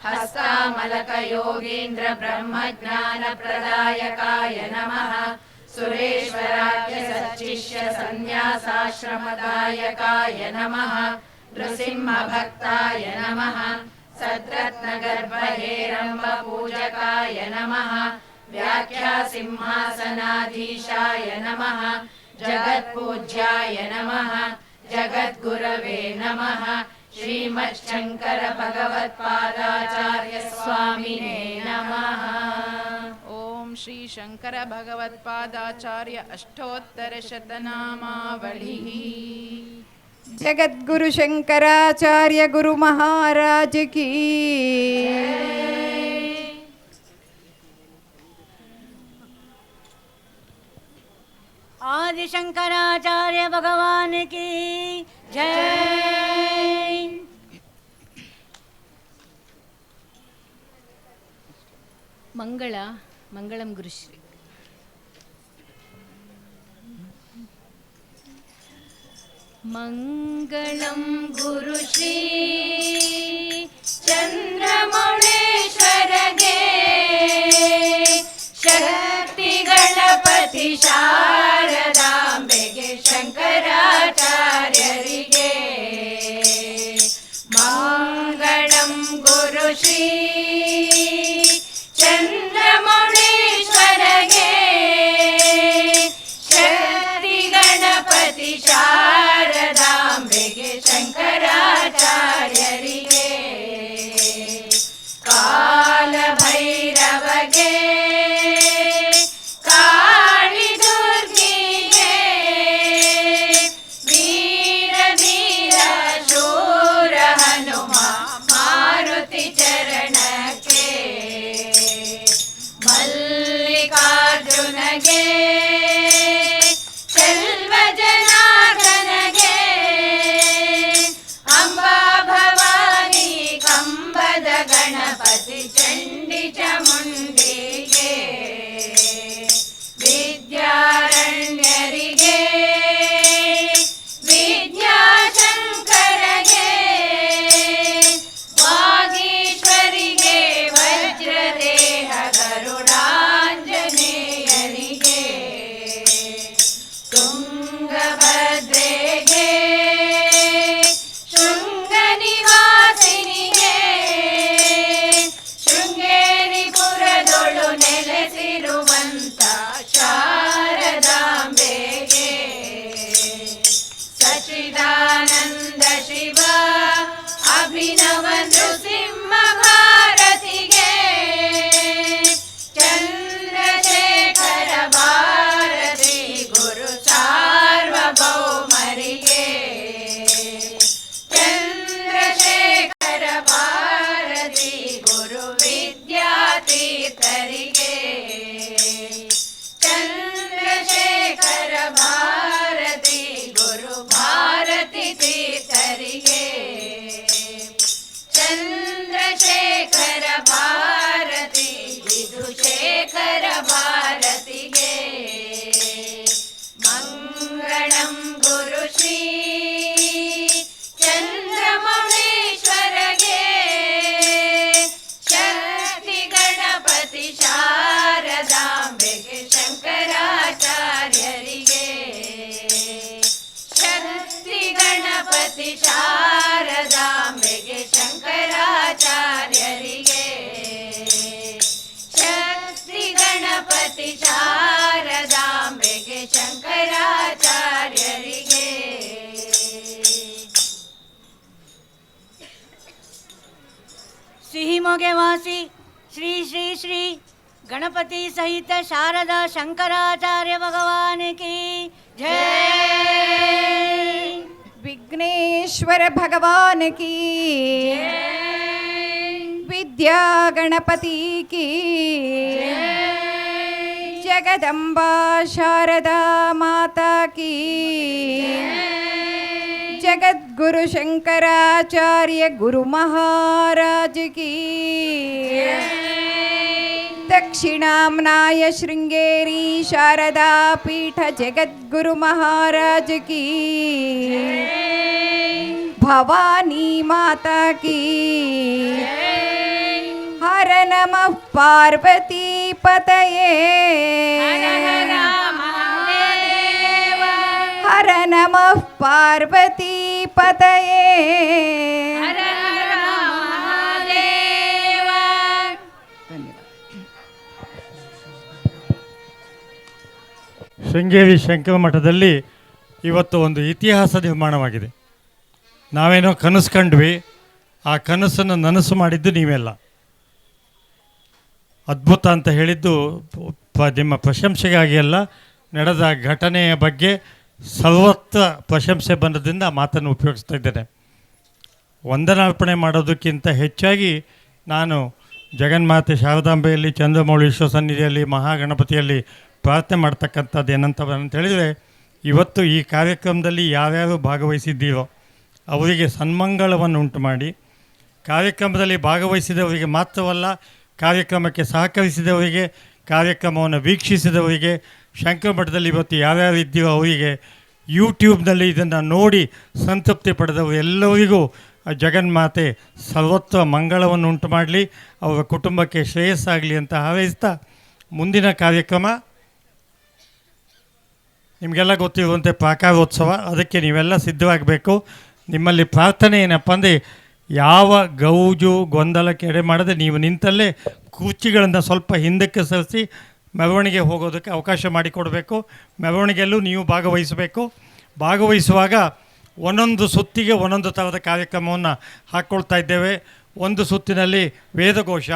हस्तामलकयोगीन्द्र ब्रह्मज्ञानप्रदायकाय नमः सुरेश्वराख्य सच्चिष्य सन्न्यासाश्रमदायकाय नमः नृसिंहभक्ताय नमः सद्रत्नगर्भहेरम्बपूजकाय नमः व्याख्यासिंहासनाधीशाय नमः जगत्पूज्याय नमः जगद्गुरवे नमः श्रीमच्छङ्कर भगवत्पादाचार्य स्वामिने नमः। ओम श्री शंकर भगवत्पादाचार्य अष्टोत्तरशतनामावलिः। जगद्गुरु शंकराचार्य गुरु महाराज की आदि शंकराचार्य भगवान की जय। मंगलम गुरुश्री। मंगलम गुरुश्री चंद्रमौळेश्वर गे शक्ति गणपति ಗಣಪತಿ ಶಾರದಾಂಬೆಗೆ ಶಂಕರಾಚಾರ್ಯರಿಗೆ ಮಂಗಳಂ ಗುರು ಶ್ರೀ ಚಂದ್ರಮೌಳೀಶ್ವರಗೆ ಶಕ್ತಿ ಗಣಪತಿ ಶಾರದಾಂಬೆಗೆ ಶಂಕರಾಚಾರ್ಯರಿಗೆ ಕಾಲ ಭೈರವಗೆ ಕಾಳಿ ದುರ್ಗಿಗೆ ವೀರ ಧೀರ ಶೂರ ಹನುಮ ಮಾರುತಿ ಚರಣಕ್ಕೆ ಮಲ್ಲಿಕಾರ್ಜುನಗೆ ಚೆಲ್ವ ಜನಾರ್ದನಗೆ ಅಂಬಾ ಭವಾನಿ ಕಂಬದ ಗಣಪತಿ ಚಂಡಿ ಚಾಮುಂಡಿಗೆ ವಿದ್ಯಾರಣ್ಯರಿಗೆ ವಿದ್ಯಾಶಂಕರಗೆ ವಾಗೀಶ್ವರಿಗೆ ವಜ್ರದೇಹ ಗರುಡಾಂಜನೇಯರಿಗೆ ತುಂಗಭದ್ರೆಗೆ ಶೃಂಗ ನಿವಾಸಿನಿಗೆ ಶೃಂಗೇರಿಪುರದೊಳು ನೆಲೆಸಿರುವಂತ ಶಾರದಾಂಬೆಗೆ ಸಚ್ಚಿದಾನಂದ ಶಿವ ಅಭಿನವ ನೃಸಿಂಹ ಭಾರತಿಗೆ ಚಂದ್ರಶೇಖರ ಭಾರತಿ ಗುರು ಸಾರ್ವಭೌಮರಿಗೆ ಚಂದ್ರಶೇಖರ ಭಾರತಿ ಗುರು ವಿದ್ಯಾತೀರ್ಥರಿಗೆ ಚಂದ್ರಶೇಖರ ಭಾರತಿ ಗುರು ಭಾರತಿ ತೀರ್ಥರಿಗೆ ಚಂದ್ರಶೇಖರ ಭಾರತಿ ವಿಧುಶೇಖರ ಭಾರತಿಗೆ ಮಂಗಳಂ ಗುರು ಶ್ರೀ ಚಂದ್ರಮೌಳೀಶ್ವರಗೆ ಶಕ್ತಿ ಗಣಪತಿ ಶಾರದಾಂಬೆಗೆ ಶಂಕರಾಚಾರ್ಯರಿಗೆ ಶಕ್ತಿ ಗಣಪತಿ ಶಾರದಾಂಬೆಗೆ ಶಂಕರಾಚಾರ್ಯರಿಗೆ ಶಕ್ತಿ ಗಣಪತಿ ಶಾರದಾಂಬೆಗೆ ಶಂಕರಾಚಾರ್ಯರಿಗೆ ಸಿಹಿಮೊಗೆ ವಾಸಿ ಶ್ರೀ ಶ್ರೀ ಶ್ರೀ ಗಣಪತಿ ಸಹಿತ ಶಾರದಾ ಶಂಕರಾಚಾರ್ಯ ಭಗವಾನ್ ಕಿ ಜೈ. विघ्नेश्वर भगवान की विद्या गणपति की जगदम्बा शारदा माता की जगद्गुरु शंकराचार्य गुरु महाराज की दक्षिणाम्नाय शृंगेरी शारदा पीठ जगद्गुरु महाराज की भवानी माता की हर नमः पार्वती पतये हर नमः पार्वती पतये ಶೃಂಗೇರಿ ಶಂಕರ ಮಠದಲ್ಲಿ ಇವತ್ತು ಒಂದು ಇತಿಹಾಸ ನಿರ್ಮಾಣವಾಗಿದೆ. ನಾವೇನೋ ಕನಸು ಕಂಡ್ವಿ, ಆ ಕನಸನ್ನು ನನಸು ಮಾಡಿದ್ದು ನೀವೆಲ್ಲ. ಅದ್ಭುತ ಅಂತ ಹೇಳಿದ್ದು ನಿಮ್ಮ ಪ್ರಶಂಸೆಗಾಗಿ ಅಲ್ಲ, ನಡೆದ ಘಟನೆಯ ಬಗ್ಗೆ ಸರ್ವತ್ರ ಪ್ರಶಂಸೆ ಬಂದದಿಂದ ಮಾತನ್ನು ಉಪಯೋಗಿಸ್ತಾ ಇದ್ದೇನೆ. ವಂದನಾರ್ಪಣೆ ಮಾಡೋದಕ್ಕಿಂತ ಹೆಚ್ಚಾಗಿ ನಾನು ಜಗನ್ಮಾತೆ ಶಾರದಾಂಬೆಯಲ್ಲಿ, ಚಂದ್ರಮೌಳೀಶ್ವರ ಸನ್ನಿಧಿಯಲ್ಲಿ, ಮಹಾಗಣಪತಿಯಲ್ಲಿ ಪ್ರಾರ್ಥನೆ ಮಾಡ್ತಕ್ಕಂಥದ್ದು ಏನಂತ ಹೇಳಿದರೆ, ಇವತ್ತು ಈ ಕಾರ್ಯಕ್ರಮದಲ್ಲಿ ಯಾರ್ಯಾರು ಭಾಗವಹಿಸಿದ್ದೀರೋ ಅವರಿಗೆ ಸನ್ಮಂಗಳವನ್ನು ಉಂಟು ಮಾಡಿ, ಕಾರ್ಯಕ್ರಮದಲ್ಲಿ ಭಾಗವಹಿಸಿದವರಿಗೆ ಮಾತ್ರವಲ್ಲ, ಕಾರ್ಯಕ್ರಮಕ್ಕೆ ಸಹಕರಿಸಿದವರಿಗೆ, ಕಾರ್ಯಕ್ರಮವನ್ನು ವೀಕ್ಷಿಸಿದವರಿಗೆ, ಶಂಕರ ಮಠದಲ್ಲಿ ಇವತ್ತು ಯಾರ್ಯಾರು ಇದ್ದೀರೋ ಅವರಿಗೆ, ಯೂಟ್ಯೂಬ್ನಲ್ಲಿ ಇದನ್ನು ನೋಡಿ ಸಂತೃಪ್ತಿ ಪಡೆದವರು ಎಲ್ಲರಿಗೂ ಜಗನ್ಮಾತೆ ಸರ್ವತ್ರ ಮಂಗಳವನ್ನು ಉಂಟು ಮಾಡಲಿ, ಅವರ ಕುಟುಂಬಕ್ಕೆ ಶ್ರೇಯಸ್ಸಾಗಲಿ ಅಂತ ಹಾರೈಸ್ತಾ ಮುಂದಿನ ಕಾರ್ಯಕ್ರಮ ನಿಮಗೆಲ್ಲ ಗೊತ್ತಿರುವಂತೆ ಪ್ರಾಕಾರೋತ್ಸವ, ಅದಕ್ಕೆ ನೀವೆಲ್ಲ ಸಿದ್ಧವಾಗಬೇಕು. ನಿಮ್ಮಲ್ಲಿ ಪ್ರಾರ್ಥನೆ ಏನಪ್ಪ ಅಂದರೆ ಯಾವ ಗೌಜು ಗೊಂದಲಕ್ಕೆ ಎಡೆ ಮಾಡದೆ ನೀವು ನಿಂತಲ್ಲೇ ಕುರ್ಚಿಗಳನ್ನು ಸ್ವಲ್ಪ ಹಿಂದಕ್ಕೆ ಸರಿಸಿ ಮೆರವಣಿಗೆ ಹೋಗೋದಕ್ಕೆ ಅವಕಾಶ ಮಾಡಿಕೊಡಬೇಕು. ಮೆರವಣಿಗೆಯಲ್ಲೂ ನೀವು ಭಾಗವಹಿಸುವಾಗ ಒಂದೊಂದು ಸುತ್ತಿಗೆ ಒಂದೊಂದು ಥರದ ಕಾರ್ಯಕ್ರಮವನ್ನು ಹಾಕ್ಕೊಳ್ತಾ ಇದ್ದೇವೆ. ಒಂದು ಸುತ್ತಿನಲ್ಲಿ ವೇದಘೋಷ,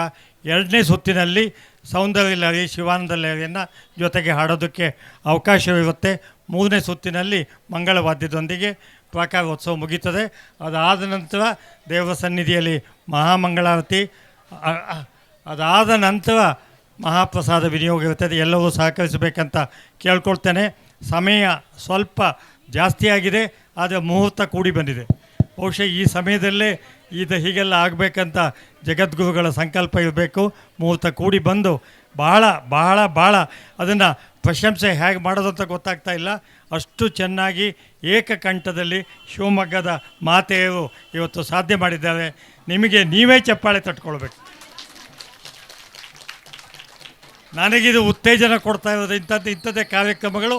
ಎರಡನೇ ಸುತ್ತಿನಲ್ಲಿ ಸೌಂದರ್ಯ ಲಹರಿ, ಶಿವಾನಂದ ಲಹರಿಯನ್ನು ಜೊತೆಗೆ ಹಾಡೋದಕ್ಕೆ ಅವಕಾಶವಿರುತ್ತೆ. ಮೂರನೇ ಸುತ್ತಿನಲ್ಲಿ ಮಂಗಳವಾದ್ಯದೊಂದಿಗೆ ಪ್ರಾಕಾರೋತ್ಸವ ಮುಗೀತದೆ. ಅದಾದ ನಂತರ ದೇವರ ಸನ್ನಿಧಿಯಲ್ಲಿ ಮಹಾಮಂಗಳಾರತಿ, ಅದಾದ ನಂತರ ಮಹಾಪ್ರಸಾದ ವಿನಿಯೋಗ ಇರ್ತದೆ. ಎಲ್ಲವೂ ಸಹಕರಿಸಬೇಕಂತ ಕೇಳ್ಕೊಳ್ತೇನೆ. ಸಮಯ ಸ್ವಲ್ಪ ಜಾಸ್ತಿ ಆಗಿದೆ, ಆದರೆ ಮುಹೂರ್ತ ಕೂಡಿ ಬಂದಿದೆ. ಬಹುಶಃ ಈ ಸಮಯದಲ್ಲೇ ಹೀಗೆಲ್ಲ ಆಗಬೇಕಂತ ಜಗದ್ಗುರುಗಳ ಸಂಕಲ್ಪ ಇರಬೇಕು. ಮುಹೂರ್ತ ಕೂಡಿ ಬಂದು ಭಾಳ ಭಾಳ ಭಾಳ ಅದನ್ನು ಪ್ರಶಂಸೆ ಹೇಗೆ ಮಾಡೋದು ಅಂತ ಗೊತ್ತಾಗ್ತಾ ಇಲ್ಲ. ಅಷ್ಟು ಚೆನ್ನಾಗಿ ಏಕಕಂಠದಲ್ಲಿ ಶಿವಮೊಗ್ಗದ ಮಾತೆಯರು ಇವತ್ತು ಸಾಧ್ಯ ಮಾಡಿದ್ದಾರೆ. ನಿಮಗೆ ನೀವೇ ಚಪ್ಪಾಳೆ ತಟ್ಕೊಳ್ಬೇಕು. ನನಗಿದು ಉತ್ತೇಜನ ಕೊಡ್ತಾ ಇರೋದು ಇಂಥದ್ದೇ ಕಾರ್ಯಕ್ರಮಗಳು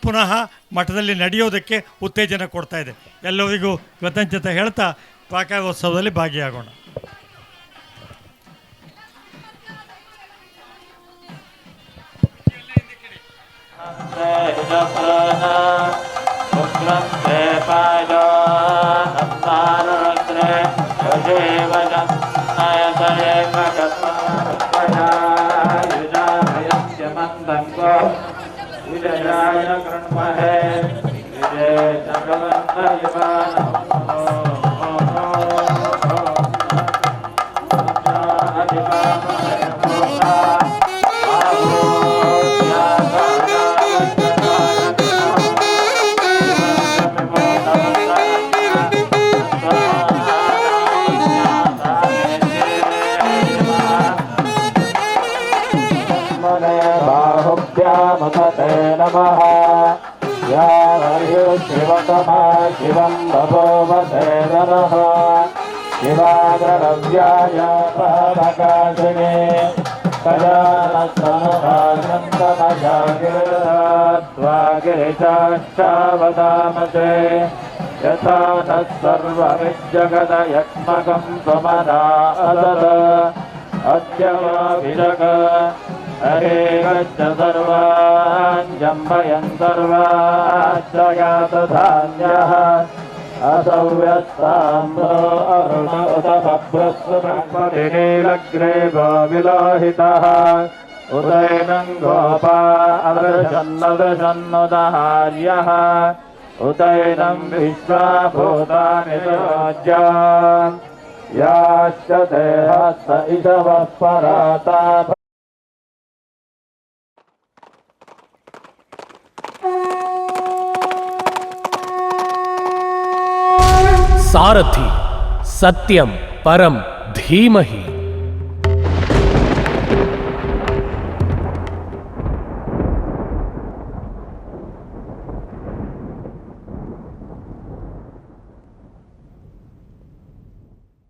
ಪುನಃ ಮಠದಲ್ಲಿ ನಡೆಯೋದಕ್ಕೆ ಉತ್ತೇಜನ ಕೊಡ್ತಾ ಇದೆ. ಎಲ್ಲರಿಗೂ ಕೃತಜ್ಞತೆ ಹೇಳ್ತಾ ಪ್ರಾಕಾರೋತ್ಸವದಲ್ಲಿ ಭಾಗಿಯಾಗೋಣ. विजयाय कृण्महे विजय बाहुभ्यामुदते नमः या शिवतमा शिवं बभूवते नमः शिवाग्रव्याय पादकाशिने कजानन्दमजागिरिचाष्टावदामते यथा नः सर्वमिज्जगदयत्मकं त्वमना अदद अद्यवाभिषक हरे गच्छ सर्वान् जम्बयन् सर्वाश्चयातधान्यः असौ व्यस्ताम्बो अरुण उत बभ्रस्वब्रह्मदिनीलग्रेवो विलोहितः उदैनं गोपा अदृशन्नदृशन्नुदहार्यः उदैनं विश्वा भूतानि रोज्यान् याश्च देहस्थ इषवः पराता सारथि सत्यं परं धीमहि।